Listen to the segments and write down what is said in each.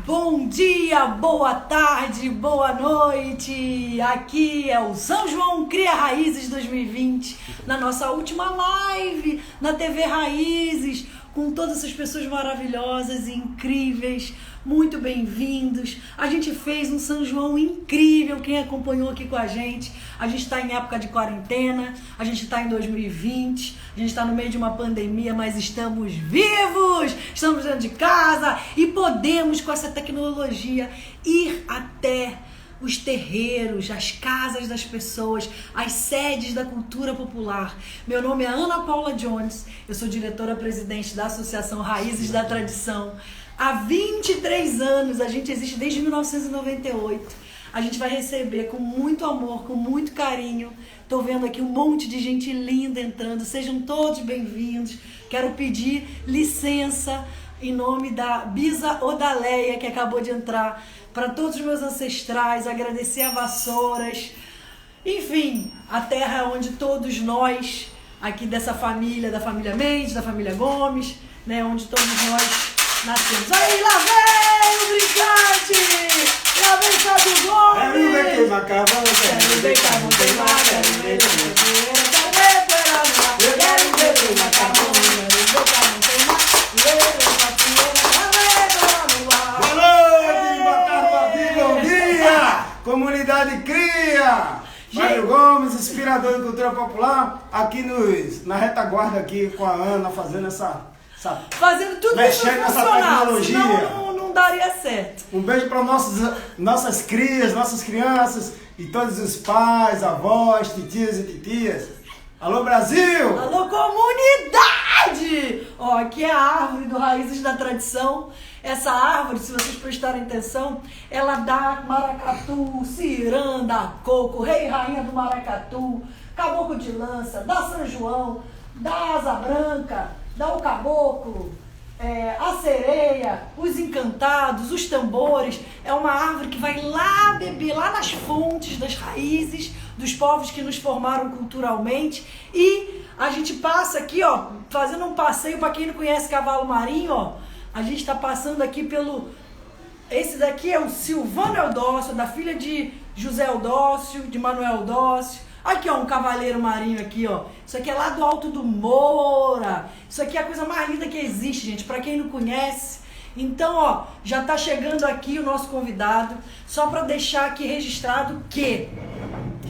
Bom dia, boa tarde, boa noite. Aqui é o São João Cria Raízes 2020, na nossa última live na TV Raízes, com todas essas pessoas maravilhosas e incríveis. Muito bem-vindos. A gente fez um São João incrível, quem acompanhou aqui com a gente está em época de quarentena, a gente está em 2020, a gente está no meio de uma pandemia, mas estamos vivos, estamos dentro de casa e podemos, com essa tecnologia, ir até os terreiros, as casas das pessoas, as sedes da cultura popular. Meu nome é Ana Paula Jones, eu sou diretora-presidente da Associação Raízes da Tradição. Há 23 anos, a gente existe desde 1998. A gente vai receber com muito amor, com muito carinho. Estou vendo aqui um monte de gente linda entrando. Sejam todos bem-vindos. Quero pedir licença em nome da Bisa Odaleia, que acabou de entrar, para todos os meus ancestrais, agradecer a Vassouras. Enfim, a terra onde todos nós, aqui dessa família, da família Mendes, da família Gomes, né, onde todos nós nascemos. Aí, lá vem o brincante! Lá vem Fábio Gomes! Quero ver quem macarrão, quero ver quem queimar, quero ver quem macarrão, bom dia! Comunidade Cria! Fábio Gomes, inspirador de cultura popular, aqui na retaguarda aqui com a Ana, fazendo fazendo tudo isso funcionar, senão não daria certo. Um beijo para nossas crias, nossas crianças e todos os pais, avós, titias e titias. Alô, Brasil! Alô, comunidade! Ó, aqui é a árvore do Raízes da Tradição. Essa árvore, se vocês prestarem atenção, ela dá maracatu, ciranda, coco, rei e rainha do maracatu, caboclo de lança, dá São João, dá asa branca, dá o caboclo, a sereia, os encantados, os tambores. É uma árvore que vai lá beber, lá nas fontes das raízes dos povos que nos formaram culturalmente. E a gente passa aqui, ó, fazendo um passeio, para quem não conhece Cavalo Marinho, ó, a gente está passando aqui pelo... Esse daqui é o Silvano Eudócio, da filha de José Eudócio, de Manuel Eudócio. Aqui, ó, um cavaleiro marinho aqui, ó. Isso aqui é lá do Alto do Moura. Isso aqui é a coisa mais linda que existe, gente, para quem não conhece. Então, ó, já tá chegando aqui o nosso convidado, só para deixar aqui registrado que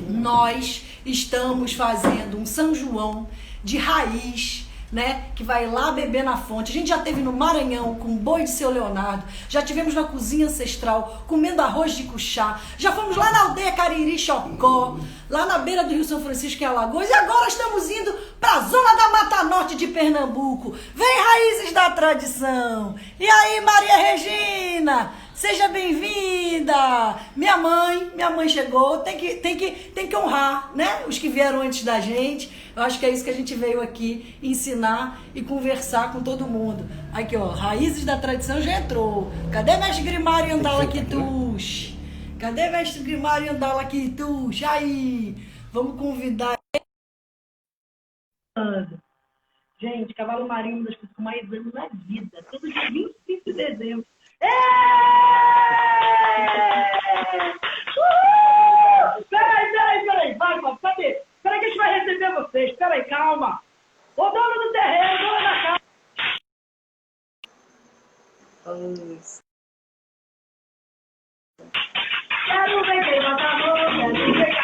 nós estamos fazendo um São João de raiz, né, que vai lá beber na fonte. A gente já teve no Maranhão com boi de Seu Leonardo, já tivemos na cozinha ancestral comendo arroz de cuchá, já fomos lá na aldeia Cariri Chocó, lá na beira do Rio São Francisco em Alagoas, e agora estamos indo para a zona da Mata Norte de Pernambuco. Vem Raízes da Tradição! E aí, Maria Regina? Seja bem-vinda! Minha mãe chegou, tem que honrar, né, os que vieram antes da gente. Eu acho que é isso que a gente veio aqui ensinar e conversar com todo mundo. Aqui, ó, Raízes da Tradição já entrou. Cadê mestre Grimário Andala Quitus? Cadê mestre Grimário Andala Quitus? Aí, vamos convidar. Gente, Cavalo Marinho, uma das coisas que eu mais amo na vida. Todo dia 25 de dezembro. Peraí, vai, cadê? Peraí que a gente vai receber vocês, peraí, calma. O dono do terreno, dono da casa. Quero ver quem mata a mão, quero ver quem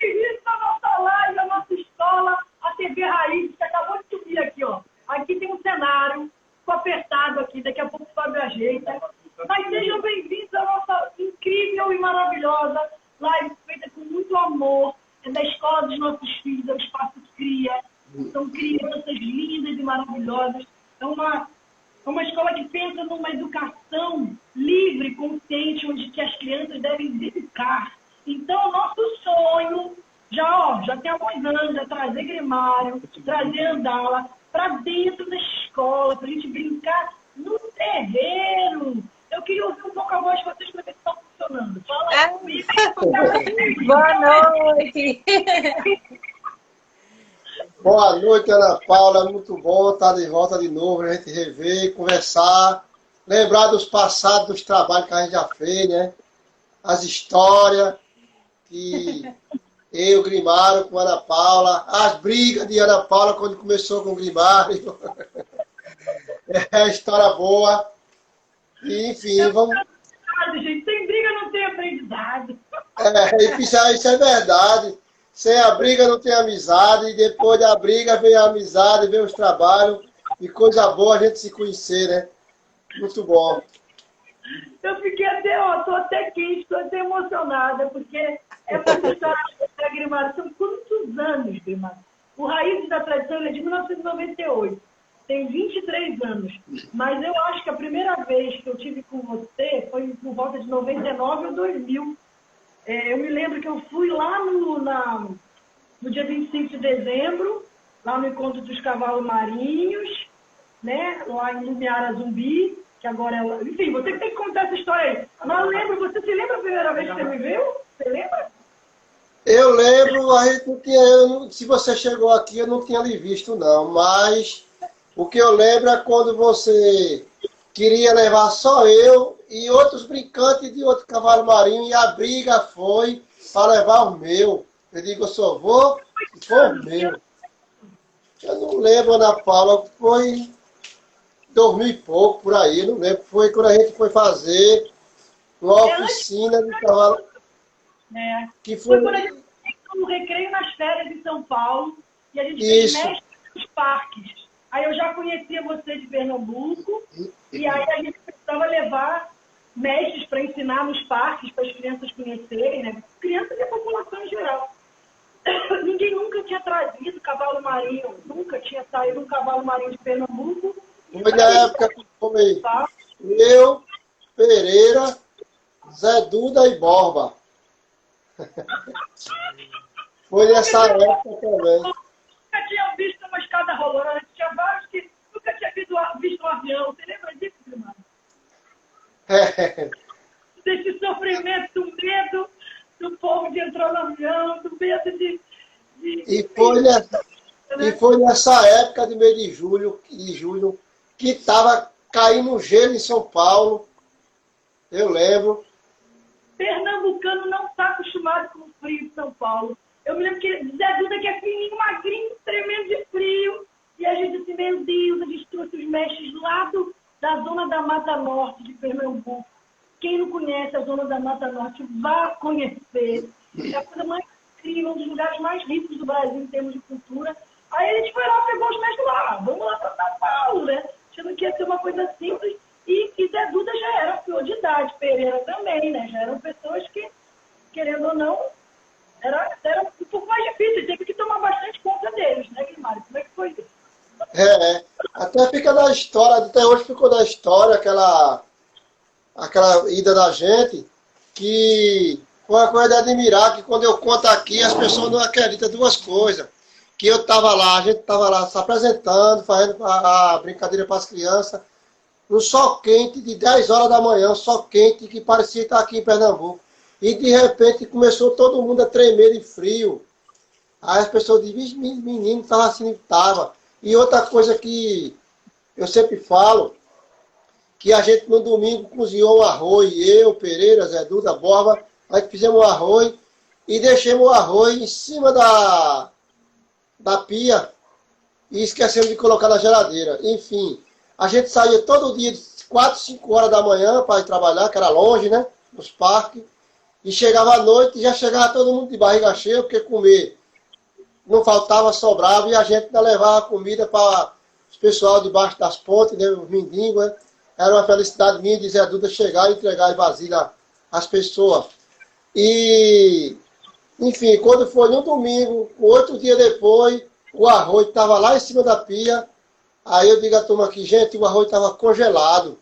isso na nossa live, na nossa escola, a TV Raiz, que acabou de subir aqui, ó. Aqui tem um cenário, ficou apertado aqui, daqui a pouco o Fábio ajeita. Mas sejam bem-vindos à nossa incrível e maravilhosa live feita com muito amor. É da escola dos nossos filhos, é o Espaço Cria. São crianças lindas e maravilhosas. É uma escola que pensa numa educação livre, consciente, onde que as crianças devem educar. Então, o nosso sonho, já tem alguns anos, é trazer Grimário, trazer Andala para dentro da escola, para a gente brincar no terreiro. Eu queria ouvir um pouco Boa noite. Boa noite, Ana Paula. Muito bom estar de volta de novo, a gente rever, conversar, lembrar dos passados, dos trabalhos que a gente já fez, né? As histórias que eu, Grimário, com Ana Paula, as brigas de Ana Paula quando começou com o Grimário. É história boa. E, enfim, vamos... Gente, sem briga não tem aprendizado. Isso é verdade. Sem a briga não tem amizade. E depois da briga vem a amizade, vem os trabalhos. E coisa boa a gente se conhecer, né? Muito bom. Eu fiquei até, tô até quente, tô até emocionada, porque essa história da Grimário são quantos anos, Grimário? O Raízes da Tradição ele é de 1998. Tem 23 anos. Mas eu acho que a primeira vez que eu tive com você foi por volta de 99 ou 2000. Eu me lembro que eu fui lá no dia 25 de dezembro, lá no Encontro dos Cavalos Marinhos, né? Lá em Lumiara Zumbi, que agora é... Enfim, você que tem que contar essa história aí. Mas eu lembro, você se lembra a primeira vez que você me viu? Você lembra? Eu lembro, a gente não tinha, se você chegou aqui, eu não tinha lhe visto, não. Mas o que eu lembro é quando você queria levar só eu e outros brincantes de outro cavalo marinho, e a briga foi para levar o meu. Eu digo, eu só vou e for o meu. Eu não lembro, Ana Paula, foi 2000 e pouco, por aí, não lembro. Foi quando a gente foi fazer uma oficina de cavalo. Que foi quando a gente fez um recreio nas férias em São Paulo, e a gente fez mestre nos parques. Aí eu já conhecia você de Pernambuco, e aí a gente precisava levar mestres para ensinar nos parques, para as crianças conhecerem, né? Crianças e a população em geral. Ninguém nunca tinha trazido cavalo marinho, nunca tinha saído um cavalo marinho de Pernambuco. Foi na época que foi eu, Pereira, Zé Duda e Borba. Foi nessa época também. Nunca tinha visto uma escada rolante, tinha vários que nunca tinha visto um avião. Você lembra disso, irmão? Desse sofrimento, do medo do povo de entrar no avião, do medo de... E foi nessa época de mês de julho que estava caindo gelo em São Paulo. Eu lembro. Pernambucano não está acostumado com o frio de São Paulo. Eu me lembro que Zé Duda, que é fininho, magrinho, tremendo de frio. E a gente disse, meu Deus, a gente trouxe os mestres lá da zona da Mata Norte de Pernambuco. Quem não conhece a zona da Mata Norte, vá conhecer. É a coisa mais incrível, um dos lugares mais ricos do Brasil em termos de cultura. Aí a gente foi lá, pegou os mestres lá. Vamos lá para São Paulo, né? Achando que ia ser uma coisa simples. E Zé Duda já era senhor de idade, Pereira também, né? Já eram pessoas que, querendo ou não, era um pouco mais difícil. Teve que tomar bastante conta deles, né, Grimário? Como é que foi isso? Até fica na história, até hoje ficou na história aquela ida da gente, que foi uma coisa de admirar, que quando eu conto aqui, as pessoas não acreditam duas coisas. Que eu estava lá, a gente estava lá se apresentando, fazendo a brincadeira para as crianças, no sol quente de 10 horas da manhã, um sol quente que parecia estar aqui em Pernambuco. E de repente começou todo mundo a tremer de frio. Aí as pessoas diziam, menino, estava assim, estava. E outra coisa que eu sempre falo, que a gente no domingo cozinhou um arroz, eu, Pereira, Zé Duda, Borba, aí fizemos um arroz e deixamos o arroz em cima da pia e esquecemos de colocar na geladeira. Enfim, a gente saía todo dia de 4, 5 horas da manhã para ir trabalhar, que era longe, né? Nos parques. E chegava à noite e já chegava todo mundo de barriga cheia, porque comer não faltava, sobrava, e a gente ainda levava comida para os pessoal debaixo das pontes, né? Os mendigos, né? Era uma felicidade minha de Zé Duda chegar e entregar as vasilhas às pessoas. E, enfim, quando foi no domingo, 8 dias depois, o arroz estava lá em cima da pia. Aí eu digo à turma aqui, gente, o arroz estava congelado.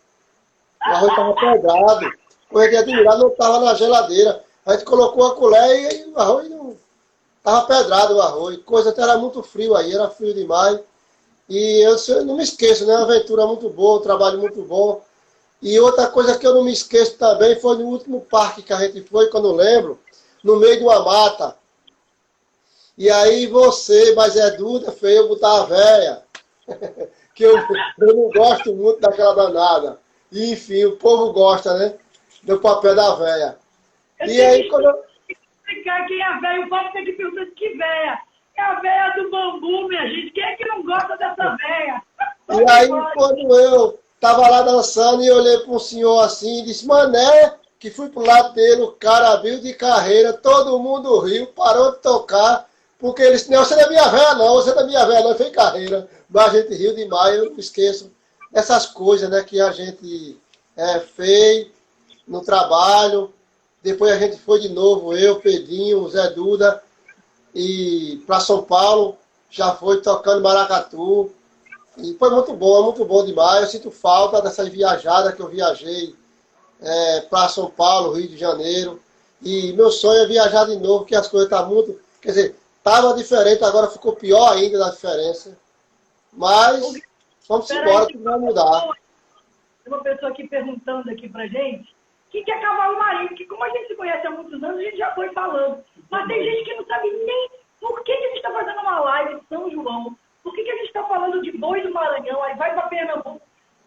O arroz estava pedrado. Coisa de admirar, não estava na geladeira. A gente colocou a colher e o arroz não estava pedrado, o arroz. Coisa até era muito frio aí, era frio demais. E eu não me esqueço, né? Uma aventura muito boa, um trabalho muito bom. E outra coisa que eu não me esqueço também foi no último parque que a gente foi, quando eu lembro, no meio de uma mata. E aí você, mas é Duda, feio botar a véia. Que eu não gosto muito daquela danada. E, enfim, o povo gosta, né? Do papel da véia. E aí, quando eu... explicar quem é a véia, o povo tem que perguntar que véia. É a véia do bambu, minha gente. Quem é que não gosta dessa véia? E aí, quando eu tava lá dançando e olhei para um senhor assim e disse, mané, que fui pro lado dele, o cara abriu de carreira, todo mundo riu, parou de tocar, porque ele disse, não, você não é minha véia não, você não é minha véia não, fez carreira. Mas a gente riu demais, eu não esqueço essas coisas, né, que a gente fez no trabalho. Depois a gente foi de novo, eu, Pedrinho, o Zé Duda, e para São Paulo, já foi tocando maracatu. E foi muito bom demais. Eu sinto falta dessas viajadas que eu viajei para São Paulo, Rio de Janeiro. E meu sonho é viajar de novo, porque as coisas estão muito... Quer dizer, estava diferente, agora ficou pior ainda da diferença. Mas vamos embora, que vai mudar. Tem uma pessoa aqui perguntando aqui pra gente o que é cavalo marinho, porque como a gente se conhece há muitos anos, a gente já foi falando. Mas tem gente que não sabe nem por que a gente está fazendo uma live em São João, por que a gente está falando de boi do Maranhão, aí vai para Pernambuco.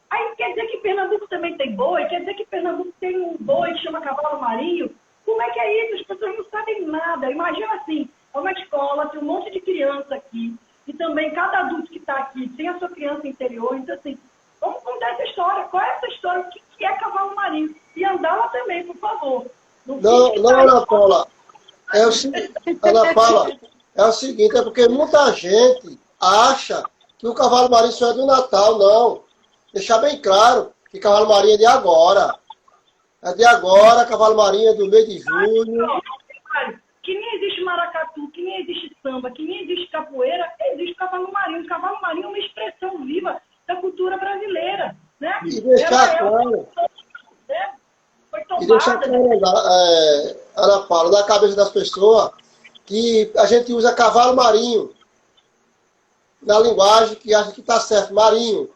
Aí quer dizer que Pernambuco também tem boi? Quer dizer que Pernambuco tem um boi que chama cavalo marinho? Como é que é isso? As pessoas não sabem nada. Imagina assim, é uma escola, tem um monte de criança aqui, e também cada adulto que está aqui tem a sua criança interior. Então, assim, vamos contar essa história. Qual é essa história? O que é cavalo marinho? E andá-la também, por favor. Não, Ana Paula. Ana Paula, é o seguinte, é porque muita gente acha que o cavalo marinho só é do Natal, não. Deixar bem claro que cavalo marinho é de agora. É de agora, cavalo marinho é do mês de junho. Que nem existe maracatu, que nem existe samba, que nem existe capoeira, existe cavalo marinho. O cavalo marinho é uma expressão viva da cultura brasileira, né? E deixar claro... E deixar claro, Ana Paula, na cabeça das pessoas, que a gente usa cavalo marinho na linguagem que acha que está certo, marinho.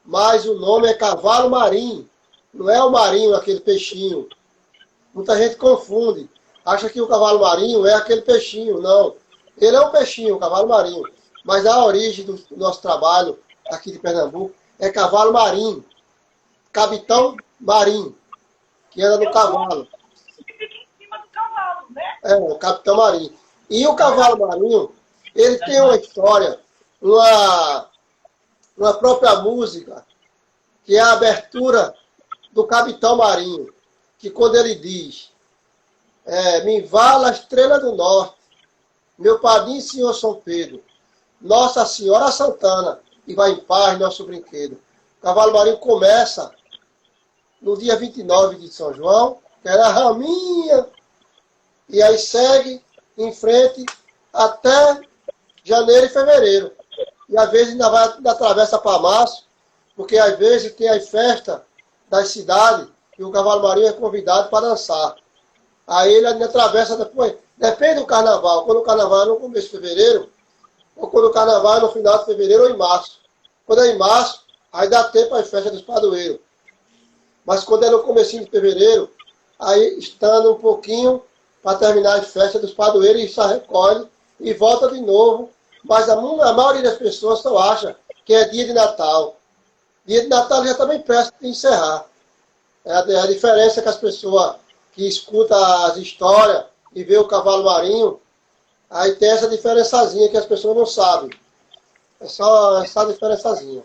Mas o nome é cavalo marinho. Não é o marinho, aquele peixinho. Muita gente confunde. Acha que o cavalo marinho é aquele peixinho. Não. Ele é um peixinho, o cavalo marinho. Mas a origem do nosso trabalho aqui de Pernambuco é cavalo marinho. Capitão marinho. Que anda no cavalo. Que fica em cima do cavalo, né? O capitão marinho. E o cavalo marinho, ele tem uma história, uma própria música, que é a abertura do capitão marinho, que quando ele diz, me vala a estrela do norte, meu padrinho senhor São Pedro, Nossa Senhora Santana, e vai em paz nosso brinquedo. O cavalo marinho começa no dia 29 de São João, que era a raminha, e aí segue em frente até janeiro e fevereiro. E às vezes ainda atravessa para março, porque às vezes tem as festas das cidades e o cavalo marinho é convidado para dançar. Aí ele ainda atravessa depois. Depende do carnaval. Quando o carnaval é no começo de fevereiro, ou quando o carnaval é no final de fevereiro ou em março. Quando é em março, aí dá tempo às festas dos padroeiros. Mas quando é no comecinho de fevereiro, aí estando um pouquinho para terminar as festas dos padroeiros, e só recolhe e volta de novo. Mas a maioria das pessoas só acha que é dia de Natal. Dia de Natal já está bem perto de encerrar. É a diferença que as pessoas que escutam as histórias e vê o cavalo marinho, aí tem essa diferençazinha que as pessoas não sabem. É só essa diferençazinha.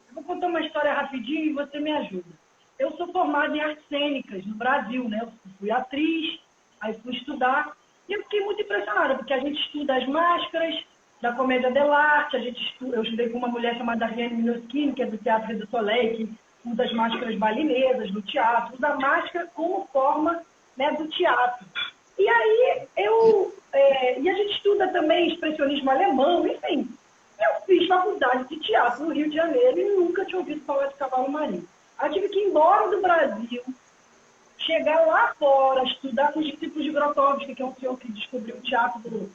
Eu vou contar uma história rapidinho e você me ajuda. Eu sou formada em artes cênicas no Brasil, né? Eu fui atriz, aí fui estudar, e eu fiquei muito impressionada, porque a gente estuda as máscaras da comédia dell'arte, eu estudei com uma mulher chamada Riane Minoschini, que é do Teatro do Soleil, que usa as máscaras balinesas do teatro, usa a máscara como forma, né, do teatro. E aí e a gente estuda também expressionismo alemão, enfim. Eu fiz faculdade de teatro no Rio de Janeiro e nunca tinha ouvido falar de cavalo marinho. Eu tive que ir embora do Brasil, chegar lá fora, estudar com os discípulos de Grotowski, que é um senhor que descobriu o teatro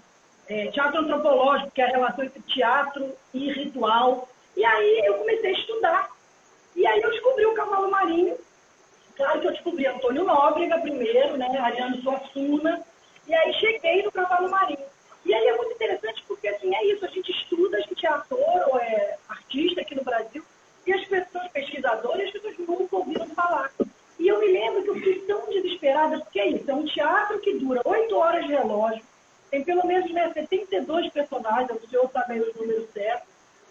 antropológico, que é a relação entre teatro e ritual. E aí eu comecei a estudar. E aí eu descobri o Cavalo Marinho. Claro que eu descobri Antônio Nóbrega primeiro, né? Ariano Suassuna. E aí cheguei no Cavalo Marinho. E aí é muito interessante porque, assim, é isso. A gente estuda, a gente é ator ou é artista aqui no Brasil. E as pessoas, pesquisadoras, as pessoas nunca ouviram falar. E eu me lembro que eu fiquei tão desesperada, porque é isso. É um teatro que dura 8 horas de relógio. Tem pelo menos, né, 72 personagens. O senhor sabe aí os números certos.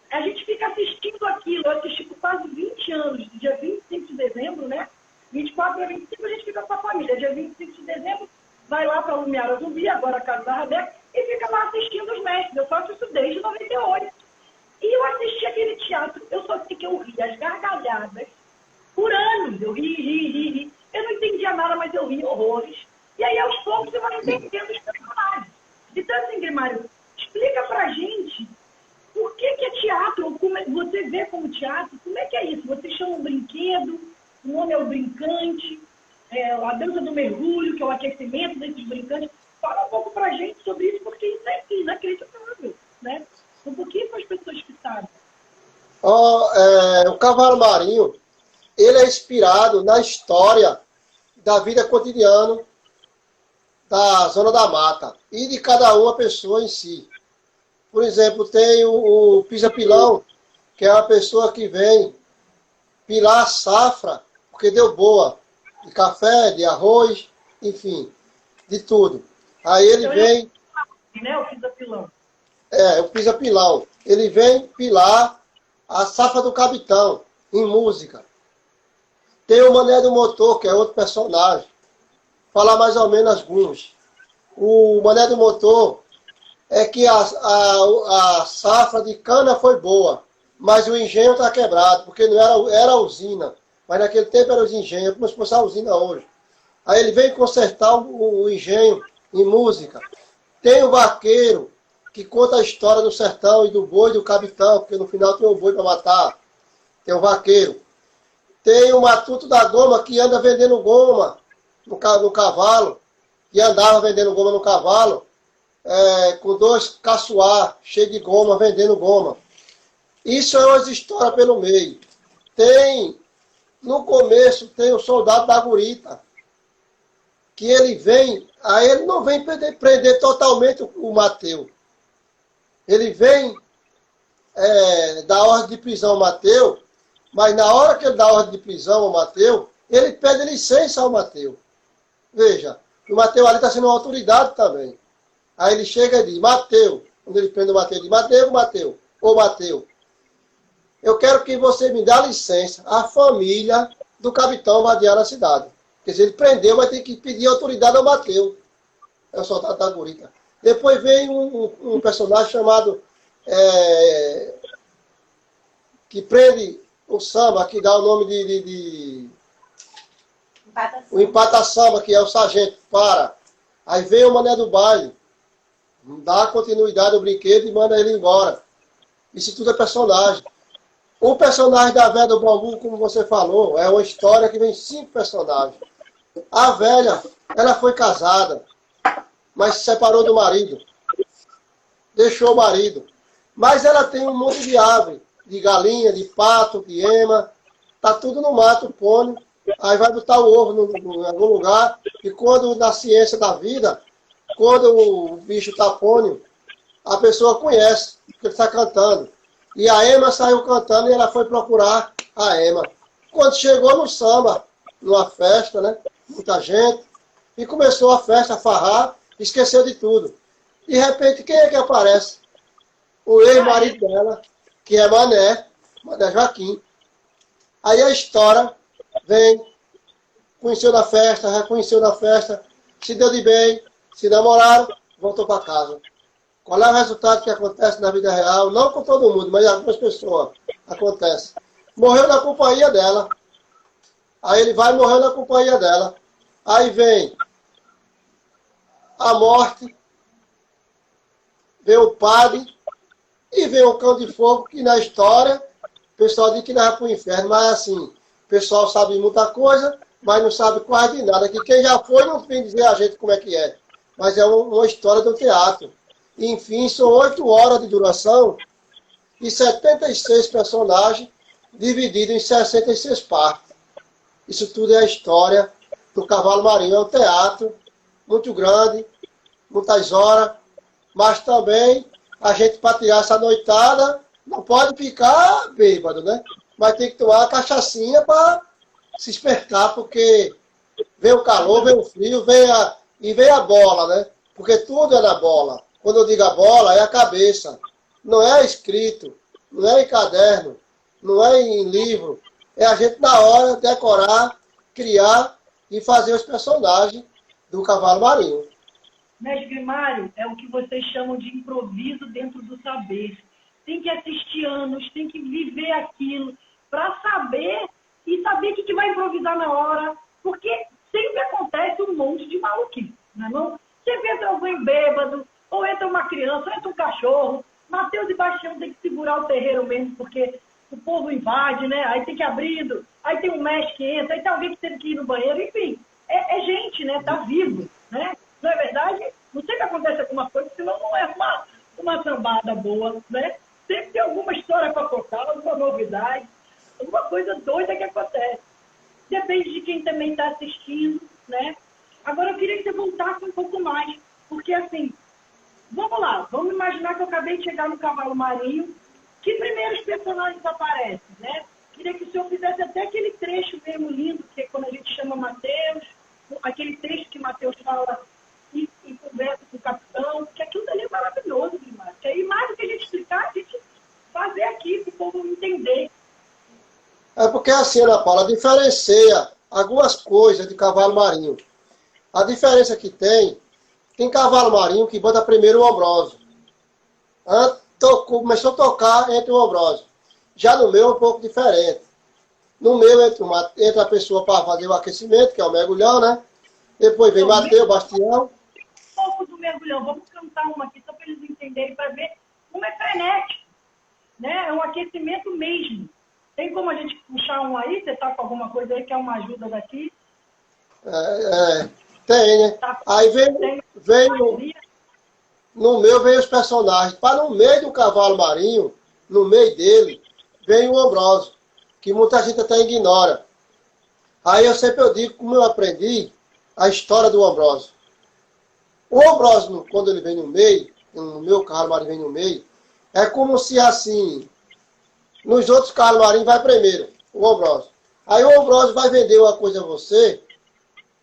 A gente fica assistindo aquilo. Eu assisti por quase 20 anos. Dia 25 de dezembro, né? 24 a 25 a gente fica com a família. Dia 25 de dezembro, vai lá para o Lumiar Zumbi, agora a Casa da Rabeca, e fica lá assistindo os mestres. Eu faço isso desde 98. E eu assisti aquele teatro, eu só sei que eu ri, as gargalhadas, por anos. Eu ri. Eu não entendia nada, mas eu ri horrores. E aí, aos poucos, você vai entendendo os personagens. Então, assim, Grimário, explica pra gente por que é teatro, como você vê como teatro, como é que é isso? Você chama um brinquedo, o nome é o brincante, a dança do mergulho, que é o aquecimento desses brincantes. Fala um pouco pra gente sobre isso, porque isso é inacreditável, né? Um pouquinho para as pessoas que sabem. O Cavalo Marinho, ele é inspirado na história da vida cotidiana da Zona da Mata e de cada uma pessoa em si. Por exemplo, tem o Pisa-Pilão, que é uma pessoa que vem pilar a safra, porque deu boa, de café, de arroz, enfim, de tudo. Aí ele vem... Né, o Pisa-Pilão. O Pisa-Pilão. Ele vem pilar a safra do Capitão, em música. Tem o Mané do Motor, que é outro personagem. Falar mais ou menos alguns. O Mané do Motor é que a safra de cana foi boa, mas o engenho está quebrado, porque não era a usina. Mas naquele tempo era os engenhos, como se fosse a usina hoje. Aí ele vem consertar o engenho em música. Tem o Vaqueiro, que conta a história do sertão e do boi e do Capitão, porque no final tem o boi para matar. Tem o Vaqueiro. Tem o Matuto da Goma, que anda vendendo goma no cavalo, que andava vendendo goma no cavalo, com 2 caçoar cheios de goma, vendendo goma. Isso é umas histórias pelo meio. No começo, tem o Soldado da Gurita, que ele vem, aí ele não vem prender totalmente o Mateus. Ele vem dar ordem de prisão ao Mateus, mas na hora que ele dá ordem de prisão ao Mateus, ele pede licença ao Mateus. Veja, o Mateus ali está sendo uma autoridade também. Aí ele chega e diz, Mateus, quando ele prende o Mateus, ele diz, Mateus, ô Mateus, eu quero que você me dê licença, a família do Capitão vadiar na cidade. Quer dizer, ele prendeu, mas tem que pedir autoridade ao Mateus. É o Soldado da Gurita. Depois vem um personagem chamado que prende o samba, que dá o nome de o empata-samba, que é o sargento, para. Aí vem o Mané do Baile, dá continuidade ao brinquedo e manda ele embora. Isso tudo é personagem. O personagem da velha do bambu, como você falou, é uma história que vem 5 personagens. A velha, ela foi casada, mas se separou do marido. Deixou o marido. Mas ela tem um monte de ave, de galinha, de pato, de ema. Tá tudo no mato, pônei. Aí vai botar o ovo em algum lugar. E quando, na ciência da vida, quando o bicho tá pônei, a pessoa conhece, porque ele está cantando. E a ema saiu cantando e ela foi procurar a ema. Quando chegou no samba, numa festa, né? Muita gente. E começou a festa, a farrar, esqueceu de tudo. De repente, quem é que aparece? O ex-marido dela, que é Mané Joaquim. Aí a história vem, conheceu na festa, reconheceu na festa, se deu de bem, se namoraram, voltou para casa. Qual é o resultado que acontece na vida real? Não com todo mundo, mas algumas pessoas acontece. Morreu na companhia dela. Aí ele vai morrer na companhia dela. Aí vem a morte, vem o padre e vem o cão de fogo, que na história o pessoal diz que leva para o inferno, mas assim, o pessoal sabe muita coisa, mas não sabe quase de nada. Que quem já foi não vem dizer a gente como é que é. Mas é uma história do teatro. Enfim, são 8 horas de duração e 76 personagens dividido em 66 partes. Isso tudo é a história do cavalo marinho. É um teatro muito grande, muitas horas, mas também a gente, para tirar essa noitada, não pode ficar bêbado, né? Mas tem que tomar uma cachaçinha para se espertar, porque vem o calor, vem o frio, vem a bola, né? Porque tudo é na bola. Quando eu digo a bola, é a cabeça. Não é escrito, não é em caderno, não é em livro. É a gente, na hora, decorar, criar e fazer os personagens do cavalo marinho. Mestre Mário, é o que vocês chamam de improviso dentro do saber. Tem que assistir anos, tem que viver aquilo para saber e saber o que vai improvisar na hora, porque sempre acontece um monte de maluquice, não é não? Sempre entra alguém bêbado, ou entra uma criança, ou entra um cachorro. Mateus e Bastião tem que segurar o terreiro mesmo, porque o povo invade, né? Aí tem que ir abrindo, aí tem um mestre que entra, aí tem alguém que tem que ir no banheiro, enfim. É gente, né? Tá vivo, né? Não é verdade? Não sei que acontece alguma coisa, senão não é uma sambada boa, né? Sempre tem alguma história para contar, alguma novidade, alguma coisa doida que acontece. Depende de quem também está assistindo, né? Agora eu queria que você voltasse um pouco mais, porque assim, vamos lá, vamos imaginar que eu acabei de chegar no cavalo marinho, que primeiros personagens aparecem, né? Queria que o senhor fizesse até aquele trecho mesmo lindo, que é quando a gente chama Mateus, aquele trecho que Mateus fala e conversa com o capitão, que aquilo dali é maravilhoso demais. Que aí, mais do que a gente explicar, a gente fazer aqui para o povo entender. É porque assim, Ana Paula, diferencia algumas coisas de cavalo marinho. A diferença que tem cavalo marinho que bota primeiro o ombrósio. Começou a tocar entre o ombrósio. Já no meu é um pouco diferente. No meu entra a pessoa para fazer o aquecimento, que é o mergulhão, né? Depois vem Mateus, Bastião. Um pouco do mergulhão. Vamos cantar uma aqui só para eles entenderem, para ver como é frenético. Né? É um aquecimento mesmo. Tem como a gente puxar um aí? Você está com alguma coisa aí que é uma ajuda daqui? Tem, né? Tá. Aí vem no meu vem os personagens. Para no meio do cavalo marinho, no meio dele, vem o ombrósio, que muita gente até ignora. Aí eu sempre digo, como eu aprendi, a história do ombrósio. O ombrósio, quando ele vem no meio, no meu cavalo marinho vem no meio, é como se assim, nos outros cavalos marinhos vai primeiro, o ombrósio. Aí o ombrósio vai vender uma coisa a você,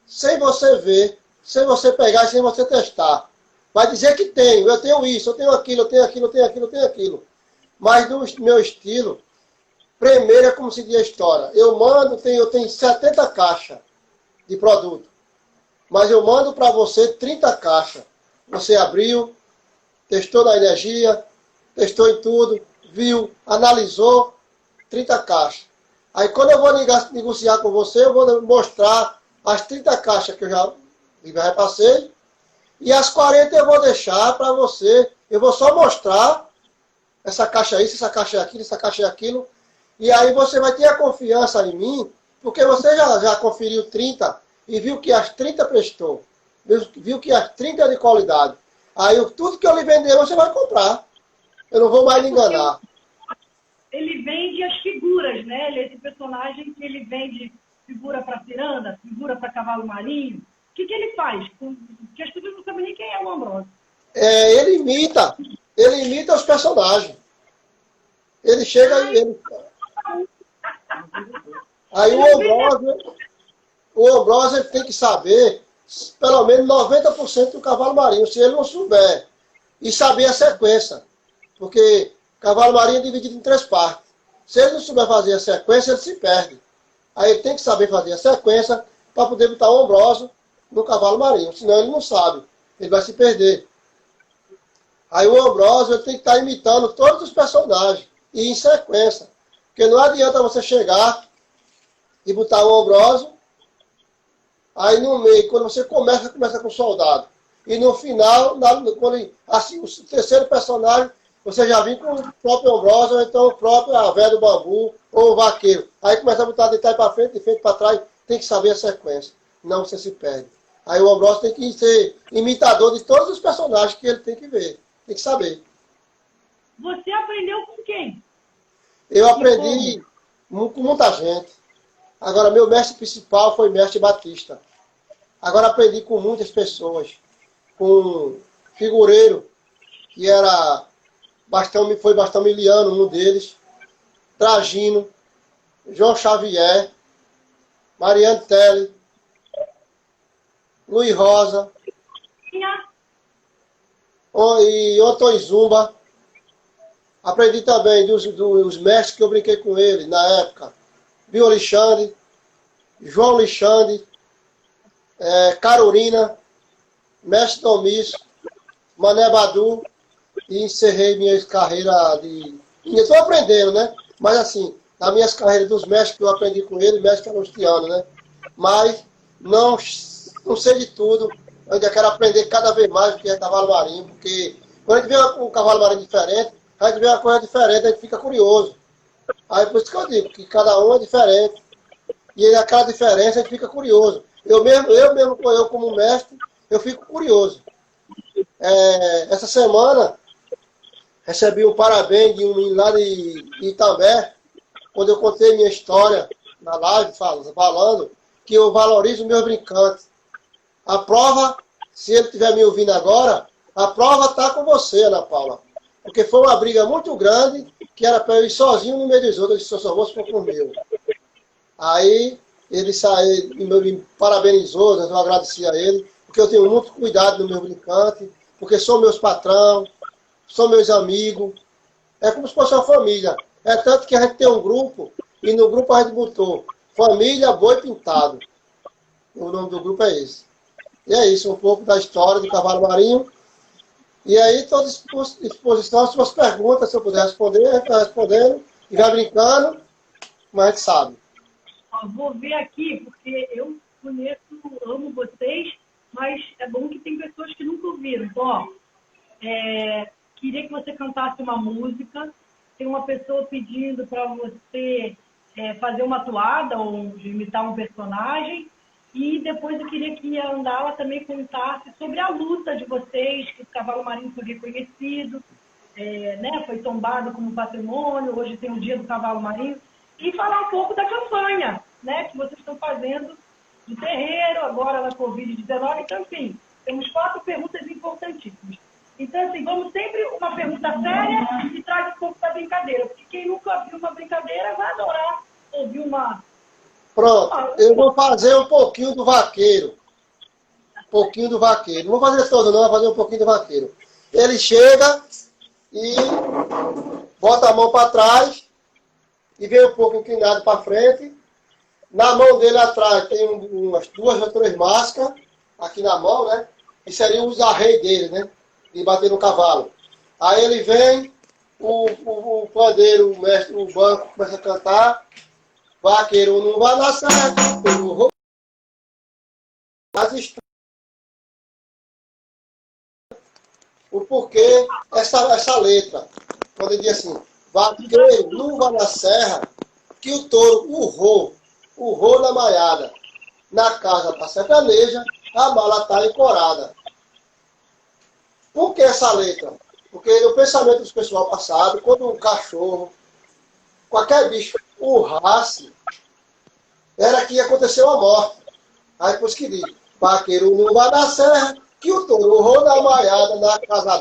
sem você ver, sem você pegar, sem você testar. Vai dizer que tenho, eu tenho isso, eu tenho aquilo, eu tenho aquilo, eu tenho aquilo, eu tenho aquilo. Mas no meu estilo, primeiro é como se diz a história. Eu tenho 70 caixas de produto. Mas eu mando para você 30 caixas. Você abriu, testou na energia, testou em tudo, viu, analisou, 30 caixas. Aí quando eu vou negociar com você, eu vou mostrar as 30 caixas que eu já repassei, e as 40 eu vou deixar para você. Eu vou só mostrar essa caixa é isso, essa caixa é aquilo, essa caixa é aquilo. E aí você vai ter a confiança em mim, porque você já conferiu 30 e viu que as 30 prestou. Viu que as 30 é de qualidade. Aí tudo que eu lhe vender, você vai comprar. Eu não vou mais lhe enganar. Ele vende as figuras, né? Esse personagem que ele vende figura para ciranda, figura para cavalo marinho. O que ele faz? Porque as pessoas não sabem nem quem é o Ambrosio. Ele imita os personagens. Ele chega e ele... Aí o Ambrosio tem que saber pelo menos 90% do cavalo marinho, se ele não souber. E saber a sequência. Porque cavalo marinho é dividido em 3 partes. Se ele não souber fazer a sequência, ele se perde. Aí ele tem que saber fazer a sequência para poder botar o Ambrosio no cavalo marinho. Senão ele não sabe. Ele vai se perder. Aí o Ambrosio tem que estar imitando todos os personagens. E em sequência. Porque não adianta você chegar e botar o Ambrosio. Aí no meio, quando você começa com o soldado. E no final, assim, o terceiro personagem, você já vem com o próprio Ambrosio, ou então o próprio a véia do bambu, ou o vaqueiro. Aí começa a botar de trás para frente, de frente para trás, tem que saber a sequência. Não você se perde. Aí o Ambrosio tem que ser imitador de todos os personagens que ele tem que ver. Tem que saber. Você aprendeu com quem? Eu aprendi com muita gente. Agora, meu mestre principal foi o mestre Batista. Agora aprendi com muitas pessoas. Com figureiro, que foi Bastamiliano, um deles. Tragino, João Xavier, Mariane Telle, Luiz Rosa, e Otto Zumba. Aprendi também dos mestres que eu brinquei com ele na época. Bio Alexandre, João Alexandre, Carolina, Mestre Domis, Mané Badu, e encerrei minha carreira de... Estou aprendendo, né? Mas assim, nas minhas carreiras dos mestres que eu aprendi com ele, mestre Calustiano, né? Mas não sei de tudo. Eu ainda quero aprender cada vez mais o que é cavalo marinho, porque quando a gente vê um cavalo marinho diferente, a gente vê uma coisa diferente, a gente fica curioso. Aí por isso que eu digo, que cada um é diferente. E aquela diferença a gente fica curioso. Eu como mestre, eu fico curioso. Essa semana, recebi um parabéns de um menino lá de Itambé, quando eu contei minha história na live, falando que eu valorizo meus brincantes. A prova, se ele estiver me ouvindo agora, a prova está com você, Ana Paula. Porque foi uma briga muito grande, que era para eu ir sozinho no meio dos outros, eu disse, eu só vou se for com o meu. Aí, ele saiu e me parabenizou, eu agradeci a ele, porque eu tenho muito cuidado no meu brincante, porque são meus patrão, são meus amigos, é como se fosse uma família. É tanto que a gente tem um grupo, e no grupo a gente botou Família Boi Pintado. O nome do grupo é esse. E é isso, um pouco da história do cavalo marinho. E aí, estou à disposição às suas perguntas, se eu puder responder, a gente vai respondendo, e vai brincando, como a gente sabe. Vou ver aqui, porque eu conheço, amo vocês, mas é bom que tem pessoas que nunca ouviram. Então, ó, queria que você cantasse uma música. Tem uma pessoa pedindo para você fazer uma toada ou imitar um personagem. E depois eu queria que a Andala também contasse sobre a luta de vocês, que o cavalo marinho foi reconhecido, né, foi tombado como patrimônio, hoje tem o Dia do Cavalo Marinho. E falar um pouco da campanha, né, que vocês estão fazendo no terreiro, agora na Covid-19. Então, enfim, temos 4 perguntas importantíssimas. Então, assim, vamos sempre uma pergunta séria e traz um pouco da brincadeira. Porque quem nunca viu uma brincadeira vai adorar ouvir uma... Pronto, eu vou fazer um pouquinho do vaqueiro. Um pouquinho do vaqueiro. Não vou fazer todo, não, vou fazer um pouquinho do vaqueiro. Ele chega e bota a mão para trás e vem um pouco inclinado para frente. Na mão dele atrás tem umas 2 ou 3 máscaras, aqui na mão, né? E seria os arreios dele, né? De bater no cavalo. Aí ele vem, o pandeiro, o mestre, o banco começa a cantar. Vaqueiro não vai dar certo, pelo roubo. O porquê essa letra. Quando ele diz assim, vaqueiro não vai na serra, que o touro urrou na maiada. Na casa da sertaneja, a mala está encorada. Por que essa letra? Porque no pensamento dos pessoal passado, quando um cachorro, qualquer bicho, urrasse, era que ia acontecer uma morte. Aí depois que diz, vaqueiro não vai na serra, que o touro urrou na maiada, na casa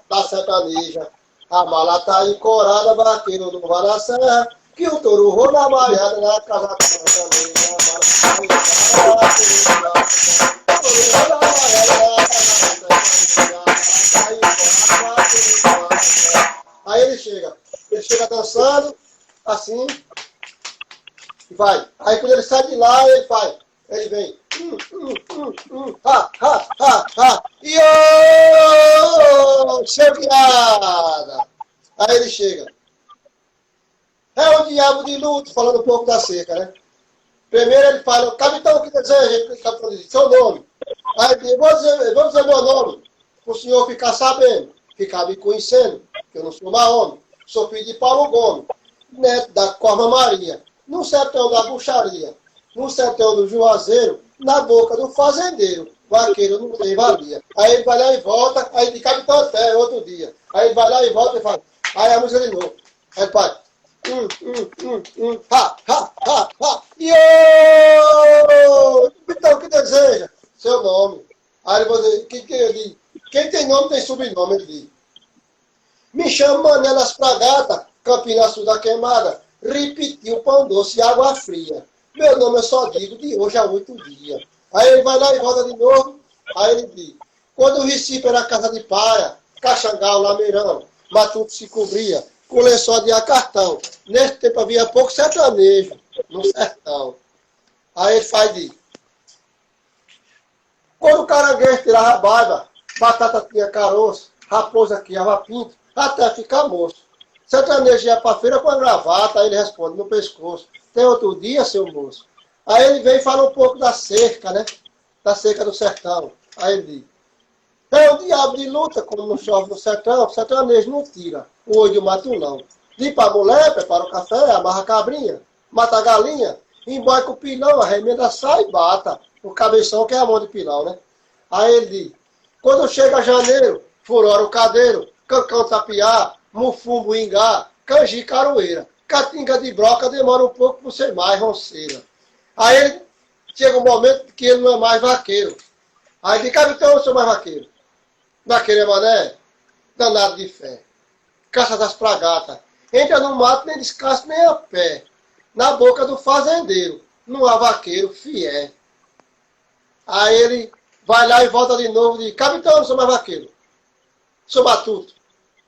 da sertaneja. A mala está encorada, vaqueiro não vai na serra, que o touro urrou na maiada, na casa da sertaneja. A mala está encorada, aí ele chega dançando, assim, e vai. Aí quando ele sai de lá, ele vem, ha, ha, ha, ha, chefiada. Aí ele chega. É o diabo de luto, falando um pouco da cerca, né? Primeiro ele fala, capitão, o que deseja? O capitão diz, seu nome. Aí ele diz, vou dizer meu nome, para o senhor ficar sabendo, ficar me conhecendo, que eu não sou Mahome, sou filho de Paulo Gomes, neto da Corma Maria, no sertão da Buxaria, no sertão do Juazeiro, na boca do fazendeiro, vaqueiro não tem valia. Aí ele vai lá e volta, aí de capitão até outro dia. Aí ele vai lá e volta e fala, aí a música de novo. Aí ele faz, Ha, ha, ha, ha. Yo! Então, o que deseja? Seu nome. Aí ele vai dizer, eu digo, quem tem nome tem sobrenome, ele diz. Me chamo Mané das Pragatas, Campina Sul da Queimada. Repetiu pão doce e água fria. Meu nome eu só digo de hoje a 8 dias. Aí ele vai lá e volta de novo. Aí ele diz, quando o Recife era casa de paia, Caxangá, Lameirão, Matuto se cobria, com lençol de acartão. Nesse tempo havia pouco sertanejo no sertão. Aí ele faz de... Quando o caranguejo tirava a barba, batata tinha caroço, raposa criava pinto, até ficar moço. Sertanejo ia para feira com a gravata, aí ele responde no pescoço. Tem outro dia, seu moço? Aí ele vem e fala um pouco da cerca, né? Da cerca do sertão. Aí ele diz, é o diabo de luta, como não chove no sertão, sertanejo não tira o olho do matulão. Diz pra mulher, prepara o café, amarra a cabrinha, mata a galinha, embora com o pilão, a remenda sai e bata. O cabeção que é a mão de pilão, né? Aí ele diz, quando chega janeiro, furora o cadeiro, cancão tapiá, mufumbo ingá, canji caroeira, catinga de broca demora um pouco por ser mais ronceira. Aí ele, chega um momento que ele não é mais vaqueiro. Aí diz, capitão, eu sou mais vaqueiro. Vaqueiro é mané, danado de fé. Caça das pragatas. Entra no mato, nem descasca nem a pé. Na boca do fazendeiro, não há vaqueiro fiel. Aí ele vai lá e volta de novo e diz, capitão, eu não sou mais vaqueiro. Sou matuto.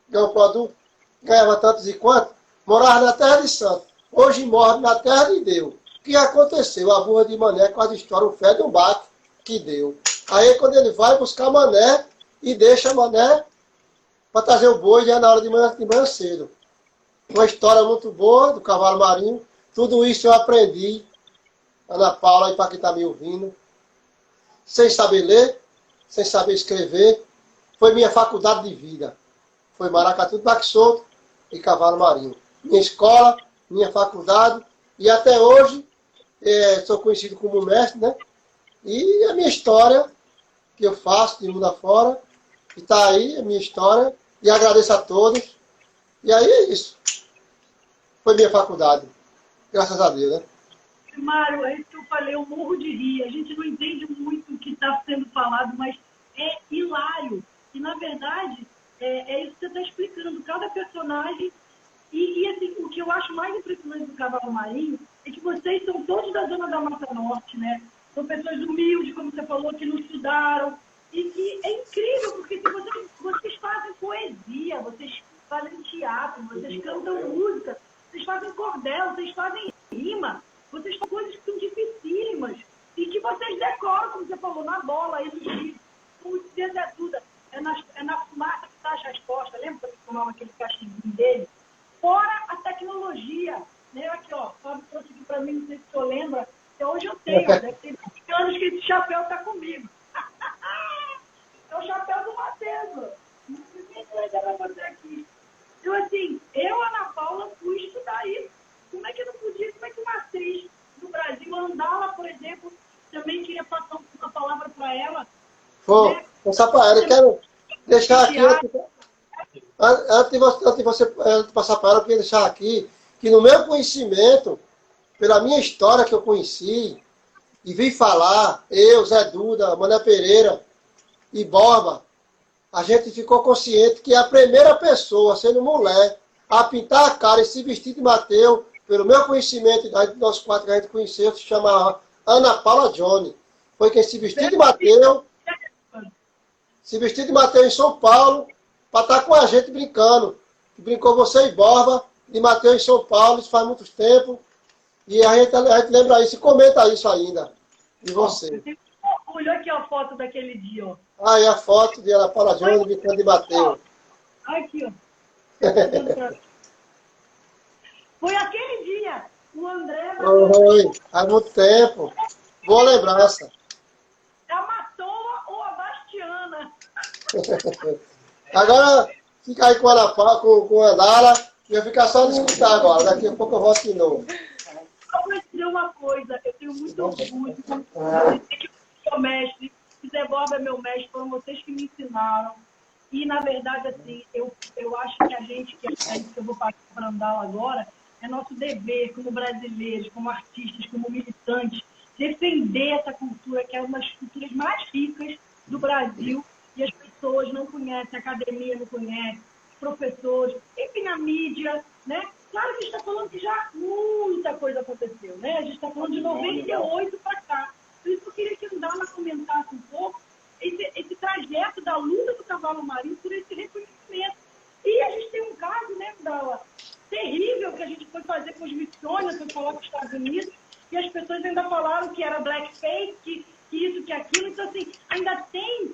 Ganhou produto, ganhava tantos e quantos. Morava na terra de santo. Hoje morre na terra de Deus. O que aconteceu? A burra de Mané quase estoura o fé de um bate que deu. Aí quando ele vai buscar Mané e deixa Mané para trazer o boi já na hora de manhã cedo. Uma história muito boa do cavalo marinho. Tudo isso eu aprendi. Ana Paula e para quem está me ouvindo. Sem saber ler, sem saber escrever. Foi minha faculdade de vida. Foi Maracatu, Baque Solto e Cavalo Marinho. Minha escola, minha faculdade. E até hoje sou conhecido como mestre, né? E a minha história que eu faço de mundo afora. E está aí a minha história. E agradeço a todos. E aí é isso. Foi minha faculdade. Graças a Deus, né? Mário, é isso que eu falei, eu morro de rir. A gente não entende muito o que está sendo falado, mas é hilário. E, na verdade, é isso que você está explicando. Cada personagem... E assim, o que eu acho mais impressionante do Cavalo Marinho é que vocês são todos da zona da Mata Norte, né? São pessoas humildes, como você falou, que não estudaram. E que é incrível, porque se vocês fazem poesia, vocês fazem teatro, vocês cantam música, vocês fazem cordel, vocês fazem rima, vocês fazem coisas que são dificílimas e que vocês decoram, como você falou, na bola, aí no Chile. Como dizer é tudo. É na fumaça que está as respostas. Lembra quando eu tomava aquele cachimbo dele? Fora a tecnologia. Né? Aqui, ó, o Fábio trouxe aqui para mim, não sei se o senhor lembra, que hoje eu tenho, deve ter 20 anos que esse chapéu está comigo. É o chapéu do Matheus. Não sei se vai dar para você aqui. Então, assim, eu, Ana Paula, fui estudar isso. Como é que eu não podia? Como é que uma atriz do Brasil, Andala, por exemplo, também queria passar uma palavra para ela? Vou passar para ela. Eu quero deixar aqui, antes de você passar para ela, eu queria deixar aqui que no meu conhecimento, pela minha história que eu conheci, e vim falar, eu, Zé Duda, Mané Pereira e Borba, a gente ficou consciente que a primeira pessoa, sendo mulher, a pintar a cara e se vestir de Mateus, pelo meu conhecimento e de nós quatro que a gente conheceu, se chama Ana Paula Johnny. Foi quem se vestiu de Mateus, em São Paulo, para estar com a gente brincando. Brincou você e Borba, de Mateus em São Paulo, isso faz muito tempo. E a gente lembra isso e comenta isso ainda, de você. Eu tenho orgulho aqui a foto daquele dia, ó. Aí a foto de Ana Paula Johnny brincando de Mateus. Aqui, ó. Foi aquele dia, o André... Foi, há muito tempo. Boa lembrança. A Matoa ou a Bastiana? Agora, fica aí com a Ana Paula, com a Andala, e eu ficar só de escutar agora. Daqui a pouco eu volto de novo. Eu vou dizer uma coisa, eu tenho muito orgulho de dizer que eu sou mestre, que Zé Borba é meu mestre, foram vocês que me ensinaram. E, na verdade, assim, eu acho que a gente, que é isso que eu vou passar para Andala agora, é nosso dever como brasileiros, como artistas, como militantes, defender essa cultura, que é uma das culturas mais ricas do Brasil, e as pessoas não conhecem, a academia não conhece, os professores, enfim, a mídia, né? Claro que a gente está falando que já muita coisa aconteceu, né? A gente está falando de 98 para cá. Por isso eu queria que o Ndala comentasse um pouco esse trajeto da luta do cavalo marinho por esse reconhecimento. E a gente tem um caso, né, Ndala, terrível, que a gente foi fazer com os missionários, foi falar com os Estados Unidos, e as pessoas ainda falaram que era blackface, que isso, que aquilo. Então, assim, ainda tem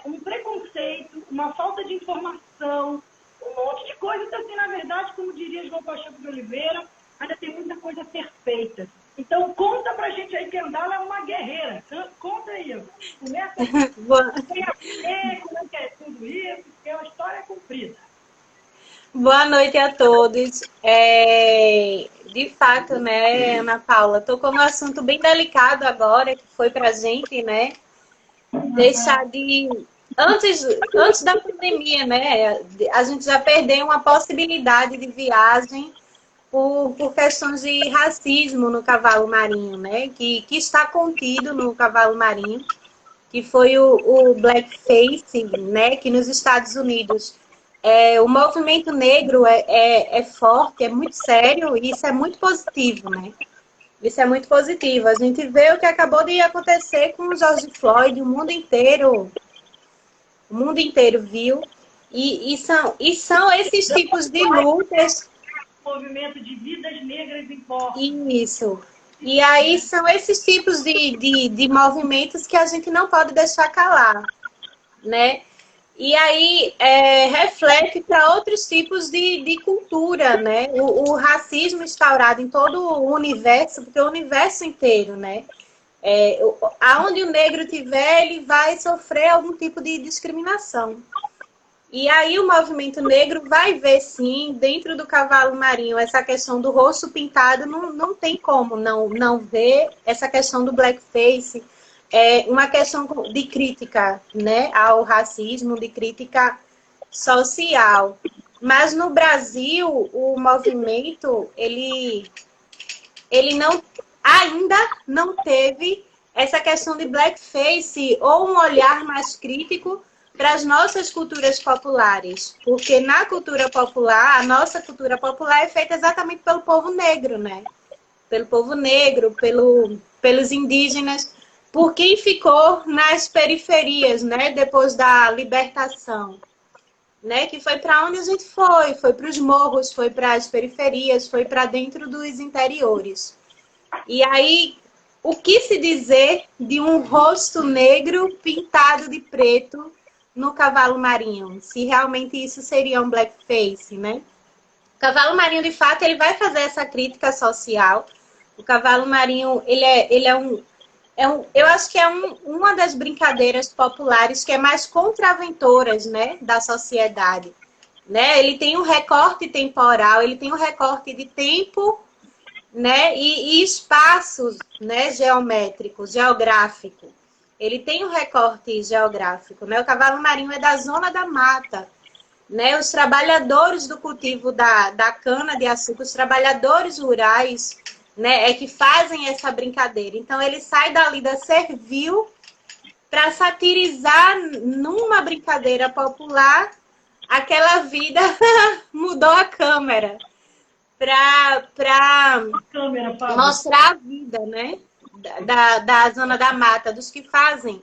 um preconceito, uma falta de informação, um monte de coisa. Então, assim, na verdade, como diria João Pacheco de Oliveira, ainda tem muita coisa a ser feita. Então, conta pra gente aí que a Ndala é uma guerreira. Conta aí, começa tem a ver, como é que é tudo isso, porque é uma história comprida. Boa noite a todos. De fato, né, Ana Paula, tocou num assunto bem delicado agora, que foi pra gente, né, deixar de... Antes da pandemia, né, a gente já perdeu uma possibilidade de viagem por questões de racismo no cavalo marinho, né, que está contido no cavalo marinho, que foi o blackface, né, que nos Estados Unidos o movimento negro é forte, é muito sério, e isso é muito positivo, né? Isso é muito positivo. A gente vê o que acabou de acontecer com o George Floyd, o mundo inteiro viu, e são esses tipos de lutas. Movimento de vidas negras em voz. Isso. E aí são esses tipos de movimentos que a gente não pode deixar calar, né? E aí reflete para outros tipos de cultura, né? O racismo instaurado em todo o universo, porque o universo inteiro, né? Aonde o negro estiver, ele vai sofrer algum tipo de discriminação. E aí o movimento negro vai ver, sim, dentro do cavalo marinho, essa questão do rosto pintado, não tem como não ver essa questão do blackface, uma questão de crítica, né, ao racismo, de crítica social. Mas no Brasil, o movimento, ele ainda não teve essa questão de blackface ou um olhar mais crítico para as nossas culturas populares. Porque na cultura popular, a nossa cultura popular é feita exatamente pelo povo negro, né? Pelo povo negro, pelos indígenas, por quem ficou nas periferias, né? Depois da libertação, né? Que foi para onde a gente foi para os morros, foi para as periferias, foi para dentro dos interiores. E aí, o que se dizer de um rosto negro pintado de preto no cavalo marinho? Se realmente isso seria um blackface, né? O cavalo marinho, de fato, ele vai fazer essa crítica social. O cavalo marinho, ele é um... eu acho que é uma das brincadeiras populares que é mais contraventoras, né, da sociedade. Né? Ele tem um recorte temporal, ele tem um recorte de tempo, né, e espaços, né, geométricos, geográfico. Ele tem um recorte geográfico, né? O cavalo marinho é da zona da mata, né? Os trabalhadores do cultivo da cana-de-açúcar, os trabalhadores rurais, né, que fazem essa brincadeira. Então, ele sai dali da servil para satirizar numa brincadeira popular aquela vida. Mudou a câmera para mostrar a vida, né, da zona da mata, dos que fazem,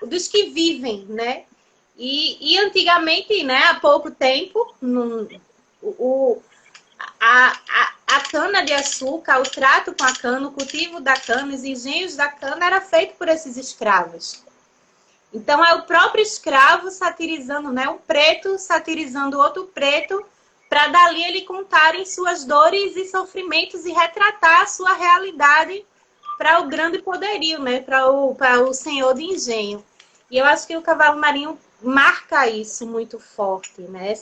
dos que vivem, né? E antigamente, né, há pouco tempo, a cana-de-açúcar, o trato com a cana, o cultivo da cana, os engenhos da cana era feito por esses escravos. Então, é o próprio escravo satirizando, né, um preto satirizando outro preto, para dali ele contarem suas dores e sofrimentos e retratar a sua realidade para o grande poderio, né, para o senhor de engenho. E eu acho que o cavalo marinho marca isso muito forte, né,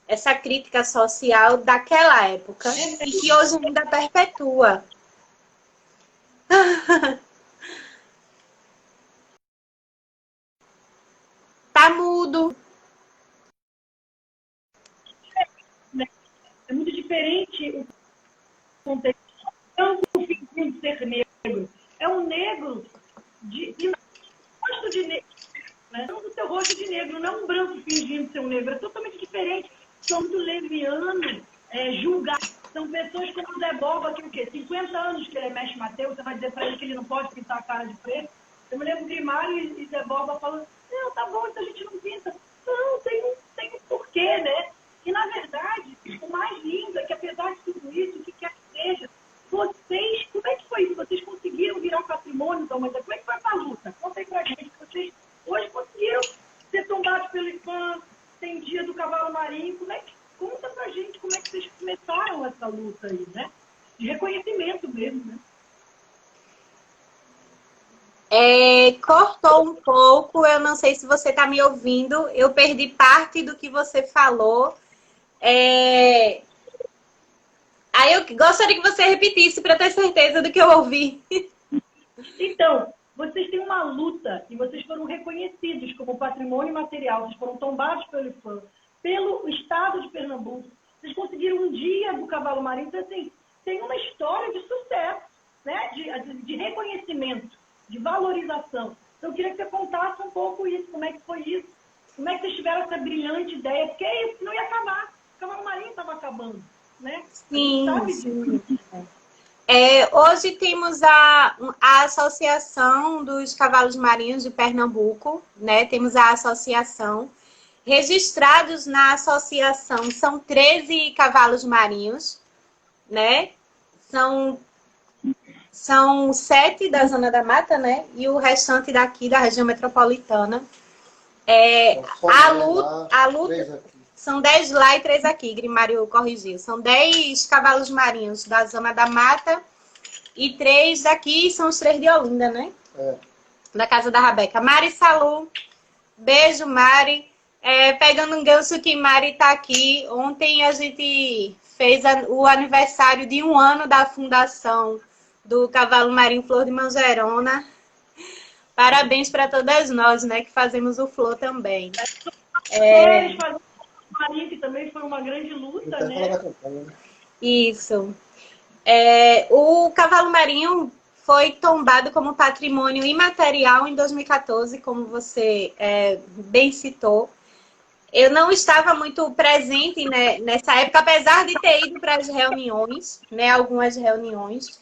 essa crítica social daquela época e que hoje ainda perpetua. Tá mudo. É muito diferente existe o contexto branco fingindo ser negro. É um negro de rosto de negro, né? Não do seu rosto de negro, não é um branco fingindo ser um negro. É totalmente diferente. São muito levianos, julgados. São pessoas como o Zé Boba, que o quê? 50 anos que ele é mestre Mateus, você vai dizer para ele que ele não pode pintar a cara de preto. Eu me lembro Grimário e Zé Boba falando, não, tá bom, então a gente não pinta. Não, tem um porquê, né? E, na verdade, o mais lindo é que, apesar de tudo isso, o que quer que seja, vocês, como é que foi isso? Vocês conseguiram virar patrimônio da humanidade? Como é que foi essa luta? Conta aí pra gente. Vocês hoje conseguiram ser tombados pelo IPAM, tem dia do cavalo marinho. Conta pra gente como é que vocês começaram essa luta aí, né? De reconhecimento mesmo, né? Cortou um pouco, eu não sei se você está me ouvindo, eu perdi parte do que você falou. Aí eu gostaria que você repetisse para ter certeza do que eu ouvi. Então, vocês têm uma luta e vocês foram reconhecidos como patrimônio material, vocês foram tombados pelo IPAM, pelo Estado de Pernambuco. Vocês conseguiram um dia do cavalo marinho. Então, assim, tem uma história de sucesso, né? De reconhecimento, de valorização. Então, eu queria que você contasse um pouco isso, como é que foi isso, como é que vocês tiveram essa brilhante ideia, porque é isso, não ia acabar. O cavalo marinho estava acabando, né? Sim, Sabe sim. Hoje temos a Associação dos Cavalos Marinhos de Pernambuco, né? Temos a associação. Registrados na associação são 13 cavalos marinhos, né? São 7 da Zona da Mata, né? E o restante daqui da região metropolitana. A luta são 10 lá e 3 aqui, Grimário corrigiu. São 10 cavalos marinhos da Zona da Mata e 3 daqui, são os 3 de Olinda, né? Da casa da Rabeca. Mari Salu, beijo, Mari. Pegando um gancho que Mari está aqui, ontem a gente fez o aniversário de 1 ano da fundação do Cavalo Marinho Flor de Mangerona. Parabéns para todas nós, né, que fazemos o Flor também. Eles fazem o marinho, que também foi uma grande luta, né? Isso. O Cavalo Marinho foi tombado como patrimônio imaterial em 2014, como você bem citou. Eu não estava muito presente, né, nessa época, apesar de ter ido para as reuniões, né, algumas reuniões.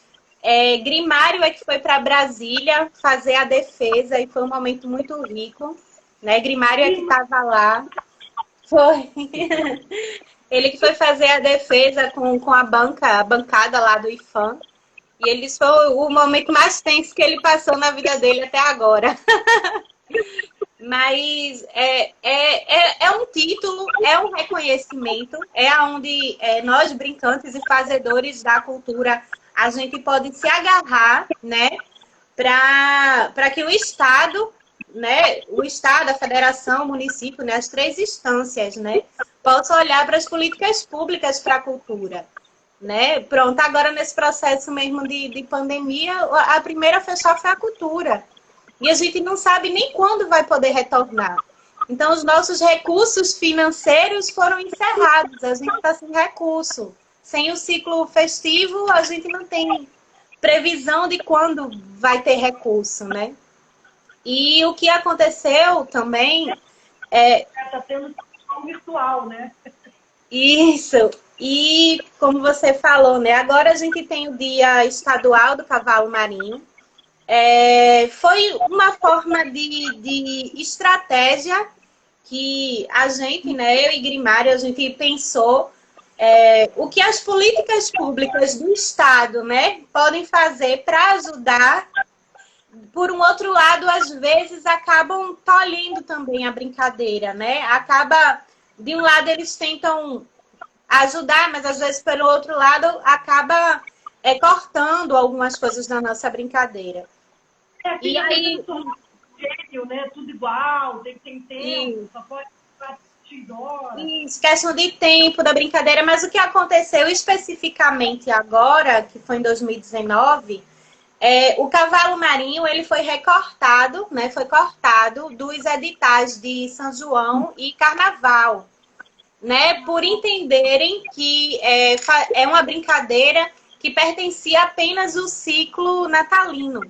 Grimário que foi para Brasília fazer a defesa e foi um momento muito rico, né? Grimário que estava lá. Foi. Ele que foi fazer a defesa com a bancada lá do IFAM. E ele foi o momento mais tenso que ele passou na vida dele até agora. Mas é um título, é um reconhecimento, onde nós, brincantes e fazedores da cultura, a gente pode se agarrar, né, para que o Estado, né, a Federação, o município, né, as 3 instâncias, né, possam olhar para as políticas públicas para a cultura. Né? Pronto, agora nesse processo mesmo de pandemia, a primeira a fechar foi a cultura. E a gente não sabe nem quando vai poder retornar. Então, os nossos recursos financeiros foram encerrados. A gente está sem recurso. Sem o ciclo festivo, a gente não tem previsão de quando vai ter recurso, né? E o que aconteceu também Está tendo virtual, né? Isso. E, como você falou, né? Agora a gente tem o Dia Estadual do Cavalo Marinho. Foi uma forma de estratégia que a gente, né, eu e Grimário, a gente pensou o que as políticas públicas do Estado, né, podem fazer para ajudar. Por um outro lado, às vezes, acabam tolhendo também a brincadeira, né? De um lado, eles tentam ajudar, mas às vezes, pelo outro lado, acaba cortando algumas coisas da nossa brincadeira. E aí, gênio, né? Tudo igual, tem tempo, só pode isso, questão de tempo da brincadeira, mas o que aconteceu especificamente agora, que foi em 2019, o Cavalo Marinho ele foi recortado, né? Foi cortado dos editais de São João e Carnaval. né, por entenderem que é uma brincadeira que pertencia apenas ao ciclo natalino.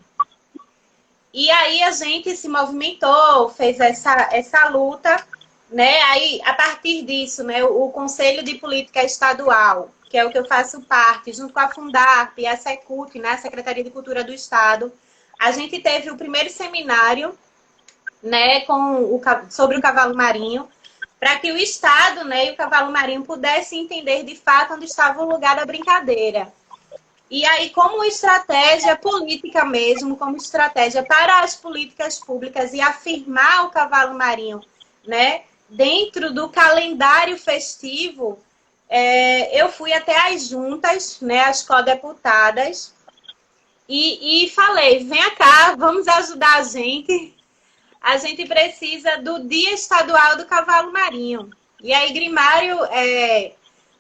E aí a gente se movimentou, fez essa luta, né? Aí, a partir disso, né, o Conselho de Política Estadual, que é o que eu faço parte, junto com a Fundarp e a Secult, né, a Secretaria de Cultura do Estado, a gente teve o primeiro seminário, né, sobre o cavalo marinho, para que o Estado, né, e o cavalo marinho pudessem entender de fato onde estava o lugar da brincadeira. E aí, como estratégia política mesmo, como estratégia para as políticas públicas e afirmar o cavalo marinho, né, dentro do calendário festivo, eu fui até as juntas, né, as co-deputadas, e falei, vem cá, vamos ajudar a gente precisa do Dia Estadual do Cavalo Marinho. E aí Grimário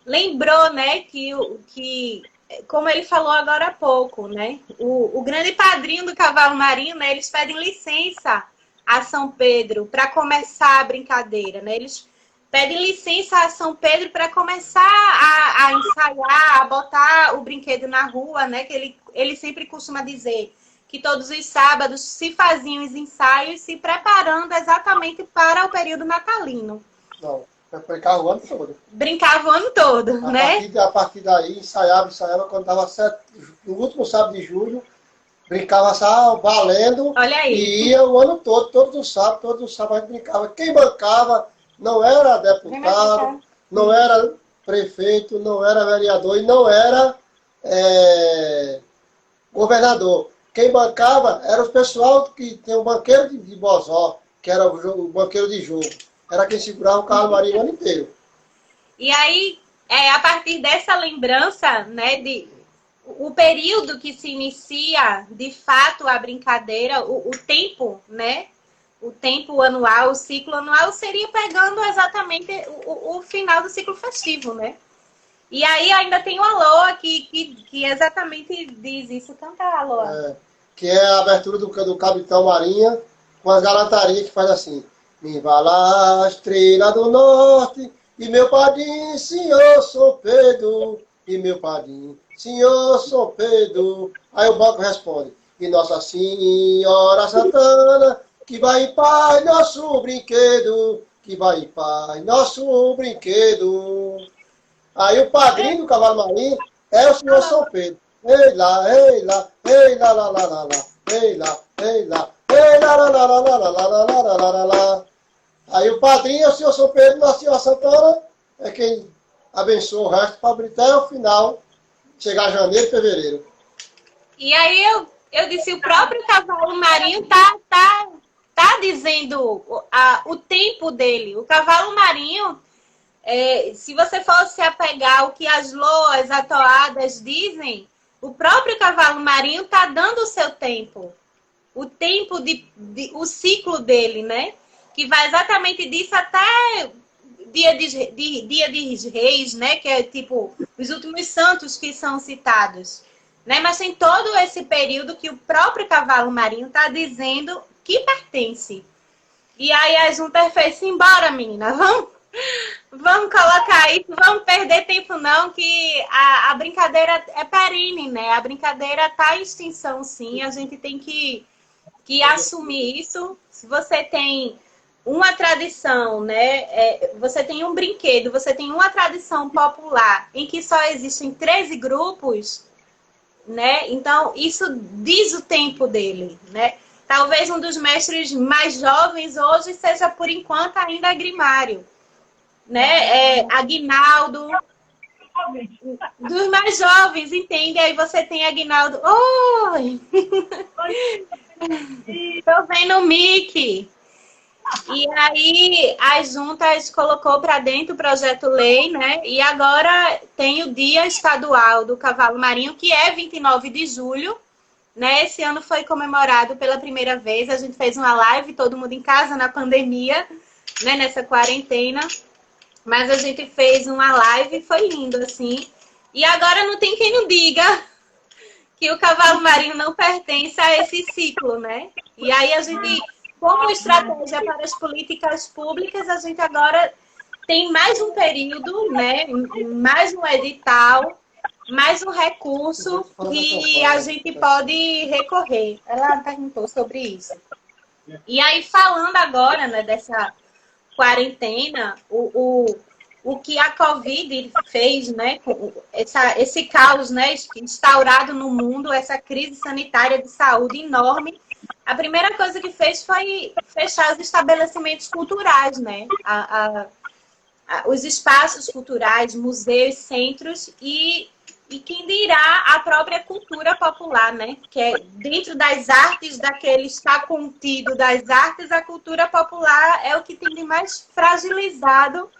lembrou, né, que como ele falou agora há pouco, né, o grande padrinho do cavalo marinho, né, eles pedem licença a São Pedro para começar a brincadeira, né, eles pedem licença a São Pedro para começar a ensaiar, a botar o brinquedo na rua, né, que ele sempre costuma dizer que todos os sábados se faziam os ensaios se preparando exatamente para o período natalino. Não. Brincava o ano todo. Brincava o ano todo, né? A partir daí, ensaiava quando estava certo. No último sábado de julho, brincava valendo. Olha aí. E ia o ano todo, todos os sábados a gente brincava. Quem bancava não era deputado, não era prefeito, não era vereador e não era governador. Quem bancava era o pessoal que tem o banqueiro de Bozó, que era o banqueiro de jogo. Era quem segurava o cavalo marinho o ano inteiro. E aí, a partir dessa lembrança, né, o período que se inicia, de fato, a brincadeira, o tempo, né, o tempo anual, o ciclo anual, seria pegando exatamente o final do ciclo festivo, né? E aí ainda tem o Alô aqui, que exatamente diz isso. Canta, Alô. Que é a abertura do Capitão Marinha, com as galatarias que faz assim... Me vá lá, estrela do norte, e meu padrinho, senhor São Pedro, e meu padrinho, senhor São Pedro. Aí o banco responde, e Nossa Senhora Santana, que vai em paz nosso brinquedo, que vai em paz nosso brinquedo. Aí o padrinho do cavalo marinho é o senhor São Pedro. Ei lá, ei lá, ei lá, lá, lá, lá, lá, ei lá, ei lá. Aí o padrinho é o senhor São Pedro, a senhora Santana é quem abençoa o resto para abrir até o final, chegar janeiro e fevereiro. E aí eu disse, o próprio cavalo marinho tá dizendo o tempo dele. O cavalo marinho, se você fosse apegar o que as loas, as toadas dizem, o próprio cavalo marinho tá dando o seu tempo. O tempo, o ciclo dele, né? Que vai exatamente disso até dia de Reis, né? Que é tipo os últimos santos que são citados, né? Mas tem todo esse período que o próprio cavalo marinho está dizendo que pertence. E aí a junta fez embora, menina. Vamos colocar isso, vamos perder tempo não, que a brincadeira é perene, né? A brincadeira está em extinção, sim. A gente tem que assumir isso. Se você tem uma tradição, né? Você tem um brinquedo, você tem uma tradição popular em que só existem 13 grupos, né? Então, isso diz o tempo dele, né? Talvez um dos mestres mais jovens hoje seja, por enquanto, ainda Grimário, né? Aguinaldo, dos mais jovens, entende? Aí você tem Aguinaldo. Oi! Tô vendo o Mickey. E aí as juntas colocou para dentro o projeto lei, né? E agora tem o Dia Estadual do Cavalo Marinho, que é 29 de julho, né? Esse ano foi comemorado pela primeira vez. A gente fez uma live, todo mundo em casa na pandemia, né? Nessa quarentena. Mas a gente fez uma live e foi lindo, assim. E agora não tem quem não diga que o cavalo marinho não pertence a esse ciclo, né? E aí a gente, como estratégia para as políticas públicas, a gente agora tem mais um período, né? Mais um edital, mais um recurso que a gente pode recorrer. Ela perguntou sobre isso. E aí, falando agora, né, dessa quarentena, o que a Covid fez, né, esse caos, né, instaurado no mundo, essa crise sanitária de saúde enorme, a primeira coisa que fez foi fechar os estabelecimentos culturais, né, os espaços culturais, museus, centros e quem dirá a própria cultura popular, né, que é dentro das artes, daquele está contido das artes, a cultura popular é o que tem de mais fragilizado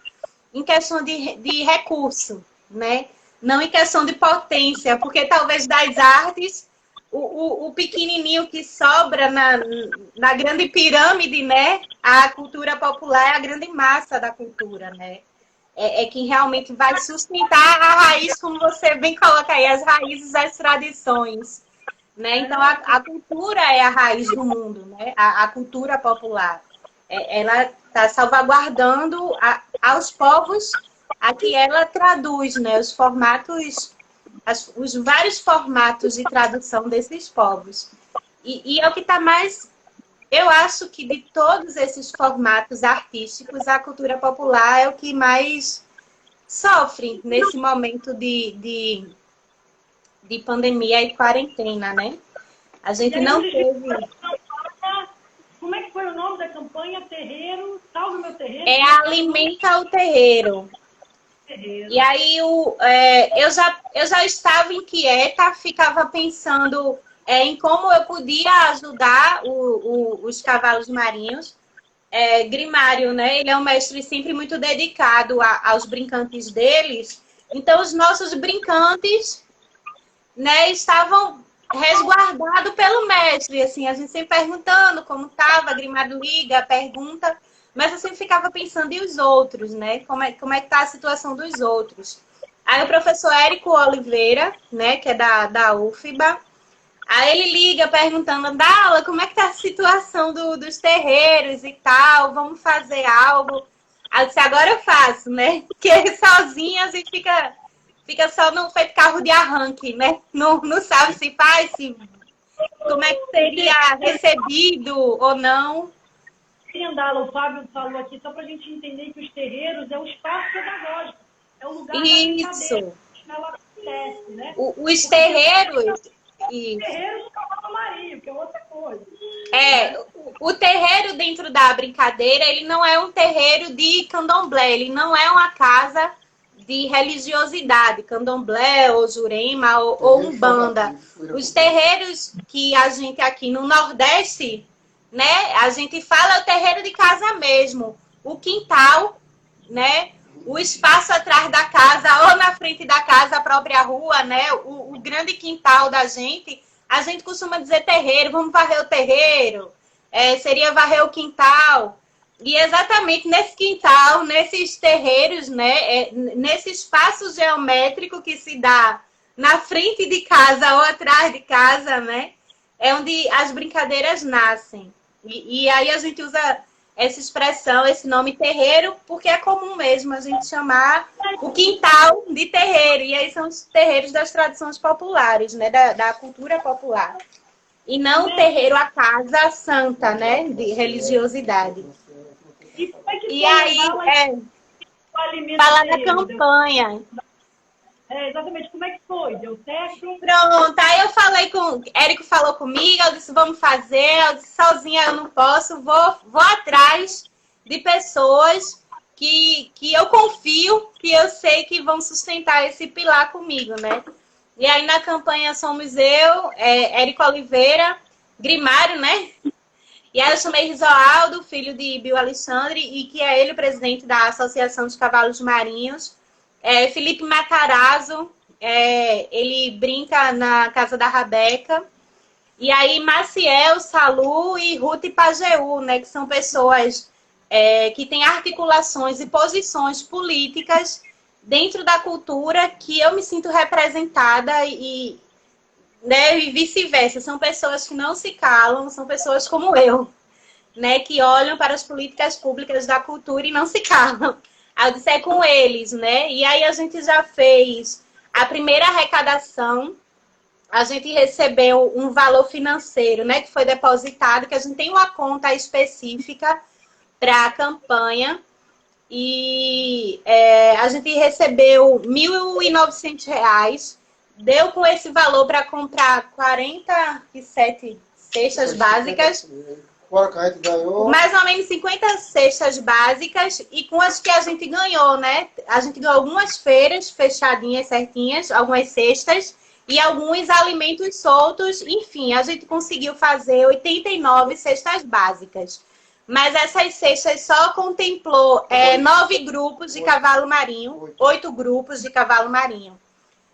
em questão de recurso, né? Não em questão de potência, porque talvez das artes, o pequenininho que sobra na grande pirâmide, né? A cultura popular é a grande massa da cultura, né? É quem realmente vai sustentar a raiz, como você bem coloca aí, as raízes das tradições, né? Então, a cultura é a raiz do mundo, né? A cultura popular. Ela está salvaguardando aos povos a que ela traduz, né? Os formatos, os vários formatos de tradução desses povos. E é o que está mais... Eu acho que de todos esses formatos artísticos, a cultura popular é o que mais sofre nesse momento de pandemia e quarentena, né? A gente não teve... Como é que foi o nome da campanha? Terreiro, salve meu terreiro? É Alimenta o Terreiro. E aí eu já estava inquieta, ficava pensando em como eu podia ajudar os cavalos marinhos. Grimário, né? Ele é um mestre sempre muito dedicado aos brincantes deles. Então, os nossos brincantes, né, estavam resguardados pelo mestre. Assim, a gente sempre perguntando como estava, Grimário liga, pergunta, mas eu sempre ficava pensando e os outros, né? Como é que está a situação dos outros? Aí o professor Érico Oliveira, né, que é da UFBA, aí ele liga perguntando, Dala, como é que tá a situação dos terreiros e tal? Vamos fazer algo? Aí eu disse, agora eu faço, né? Porque sozinha a gente fica só no feito carro de arranque, né? Não sabe se faz, como é que seria recebido ou não. Sim, Dala, o Fábio falou aqui, só para a gente entender que os terreiros é um espaço pedagógico. É um lugar Isso. Ela acontece, né? Os terreiros... Isso. Terreiro do Cavalo Marinho, que é outra coisa. O terreiro dentro da brincadeira, ele não é um terreiro de candomblé, ele não é uma casa de religiosidade, candomblé ou jurema ou umbanda. Os terreiros que a gente aqui no Nordeste, né, a gente fala é o terreiro de casa mesmo. O quintal, né, o espaço atrás da casa ou na frente da casa, a própria rua, né, o grande quintal da gente, a gente costuma dizer terreiro, vamos varrer o terreiro, seria varrer o quintal. E exatamente nesse quintal, nesses terreiros, né, nesse espaço geométrico que se dá na frente de casa ou atrás de casa, né, é onde as brincadeiras nascem. E aí a gente usa essa expressão, esse nome terreiro, porque é comum mesmo a gente chamar o quintal de terreiro. E aí são os terreiros das tradições populares, né, da cultura popular. E não o terreiro, a casa santa, né, de religiosidade. E aí, falar da campanha. Exatamente, como é que foi? Deu certo? Pronto, aí eu falei Érico falou comigo, eu disse, vamos fazer, eu disse, sozinha eu não posso, vou atrás de pessoas que eu confio, que eu sei que vão sustentar esse pilar comigo, né? E aí na campanha somos eu, Érico Oliveira, Grimário, né? E aí eu chamei Risoaldo, filho de Bio Alexandre, e que é ele o presidente da Associação dos Cavalos Marinhos. Felipe Matarazzo, ele brinca na Casa da Rabeca. E aí Maciel, Salu e Ruth Pajeú, né, que são pessoas que têm articulações e posições políticas dentro da cultura que eu me sinto representada e vice-versa. São pessoas que não se calam, são pessoas como eu, né, que olham para as políticas públicas da cultura e não se calam. Aí eu disse, é com eles, né? E aí a gente já fez a primeira arrecadação, a gente recebeu um valor financeiro, né? Que foi depositado, que a gente tem uma conta específica para a campanha. E a gente recebeu R$ 1.900. Deu com esse valor para comprar 47 cestas básicas. Mais ou menos 50 cestas básicas e com as que a gente ganhou, né? A gente ganhou algumas feiras fechadinhas, certinhas, algumas cestas e alguns alimentos soltos. Enfim, a gente conseguiu fazer 89 cestas básicas. Mas essas cestas só contemplou 9 grupos de cavalo marinho, 8 grupos de cavalo marinho.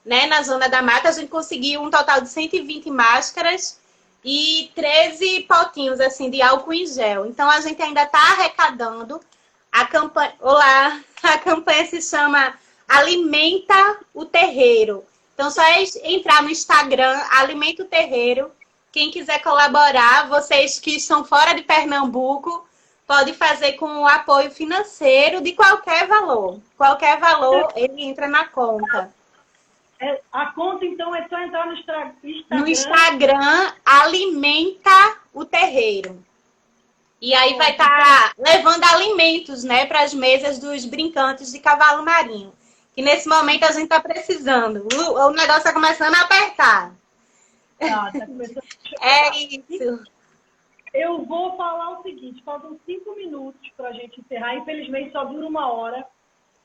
Né? Na Zona da Mata, a gente conseguiu um total de 120 máscaras e 13 potinhos assim, de álcool em gel. Então, a gente ainda está arrecadando. A campanha... Olá! A campanha se chama Alimenta o Terreiro. Então, só é entrar no Instagram, Alimenta o Terreiro. Quem quiser colaborar, vocês que estão fora de Pernambuco, pode fazer com o apoio financeiro de qualquer valor. Qualquer valor, ele entra na conta. A conta, então, é só entrar no Instagram. No Instagram, Alimenta o Terreiro. E aí vai estar levando alimentos, né, para as mesas dos brincantes de cavalo marinho. Que nesse momento a gente está precisando. O negócio está começando a apertar. Tá começando a É isso. Eu vou falar o seguinte, faltam 5 minutos para a gente encerrar. Infelizmente, só dura 1 hora.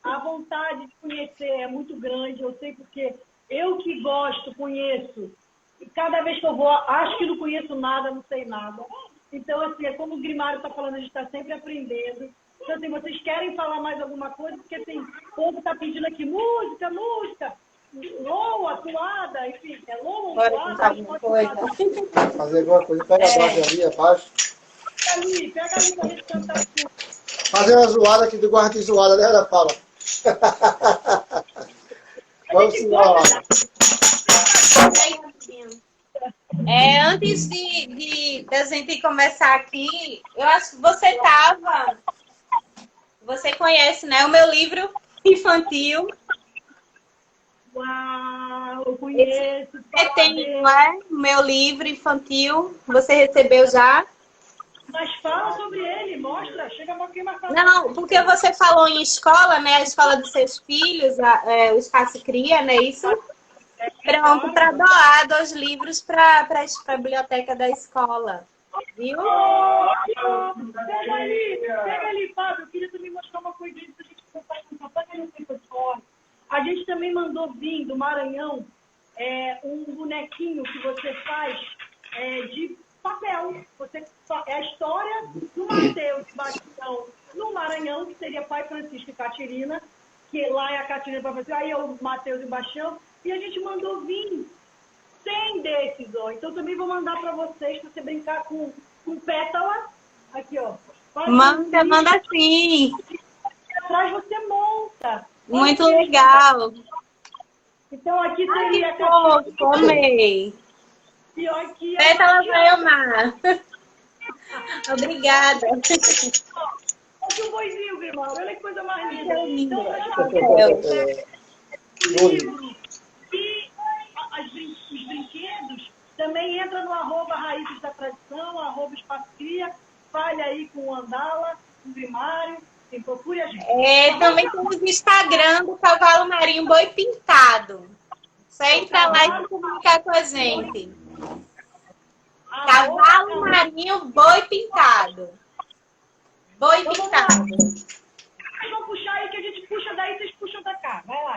A vontade de conhecer é muito grande. Eu sei porque eu que gosto, conheço. E cada vez que eu vou, acho que não conheço nada, não sei nada. Então, assim, é como o Grimário está falando, a gente está sempre aprendendo. Então, assim, vocês querem falar mais alguma coisa? Porque, assim, o povo está pedindo aqui música, loa, atuada, enfim, é loa, atuada. Fazer alguma coisa, pega a base ali abaixo. Pega ali pra gente cantar aqui. Fazer uma zoada aqui do guarda de zoada, né, Ana Paula? Vamos embora. Antes de a gente começar aqui, eu acho que você conhece, né, o meu livro infantil. Uau, eu conheço. Você tem, não é? O meu livro infantil, você recebeu já? Mas fala sobre ele, mostra, chega um pouquinho mais fácil. Não, porque você falou em escola, né? A escola dos seus filhos, o Espaço Cria, não é isso? Pronto, para doar 2 livros para a biblioteca da escola. Viu? Pega ali, Fábio. Eu queria também mostrar uma coisinha que a gente compartilhou. A gente também mandou vir do Maranhão um bonequinho que você faz de papel. É a história do Mateus e Bastião no Maranhão, que seria pai Francisco e Catirina, que lá é a Catirina para você, aí é o Mateus e o Bastião. E a gente mandou vir 100 desses, ó. Então também vou mandar para vocês, para você brincar com pétala. Aqui, ó. Manda sim. Atrás você monta. Muito legal. Então aqui seria... Amei. E aqui Pétala vai amar. Obrigada. Olha o boizinho, Grimaldo. Olha que coisa mais linda. Então, livro e os brinquedos também entra no @Raízes da Tradição, @Espaço Cria, fale aí com o Andala, com o Grimário, quem procure a gente. Também temos o Instagram do Cavalo Marinho Boi Pintado. Só entra lá e comunicar com a gente. Cavalo Marinho Boi Pintado. Boi Pintado. Vocês vão puxar aí que a gente puxa daí, vocês puxam da cá. Vai lá.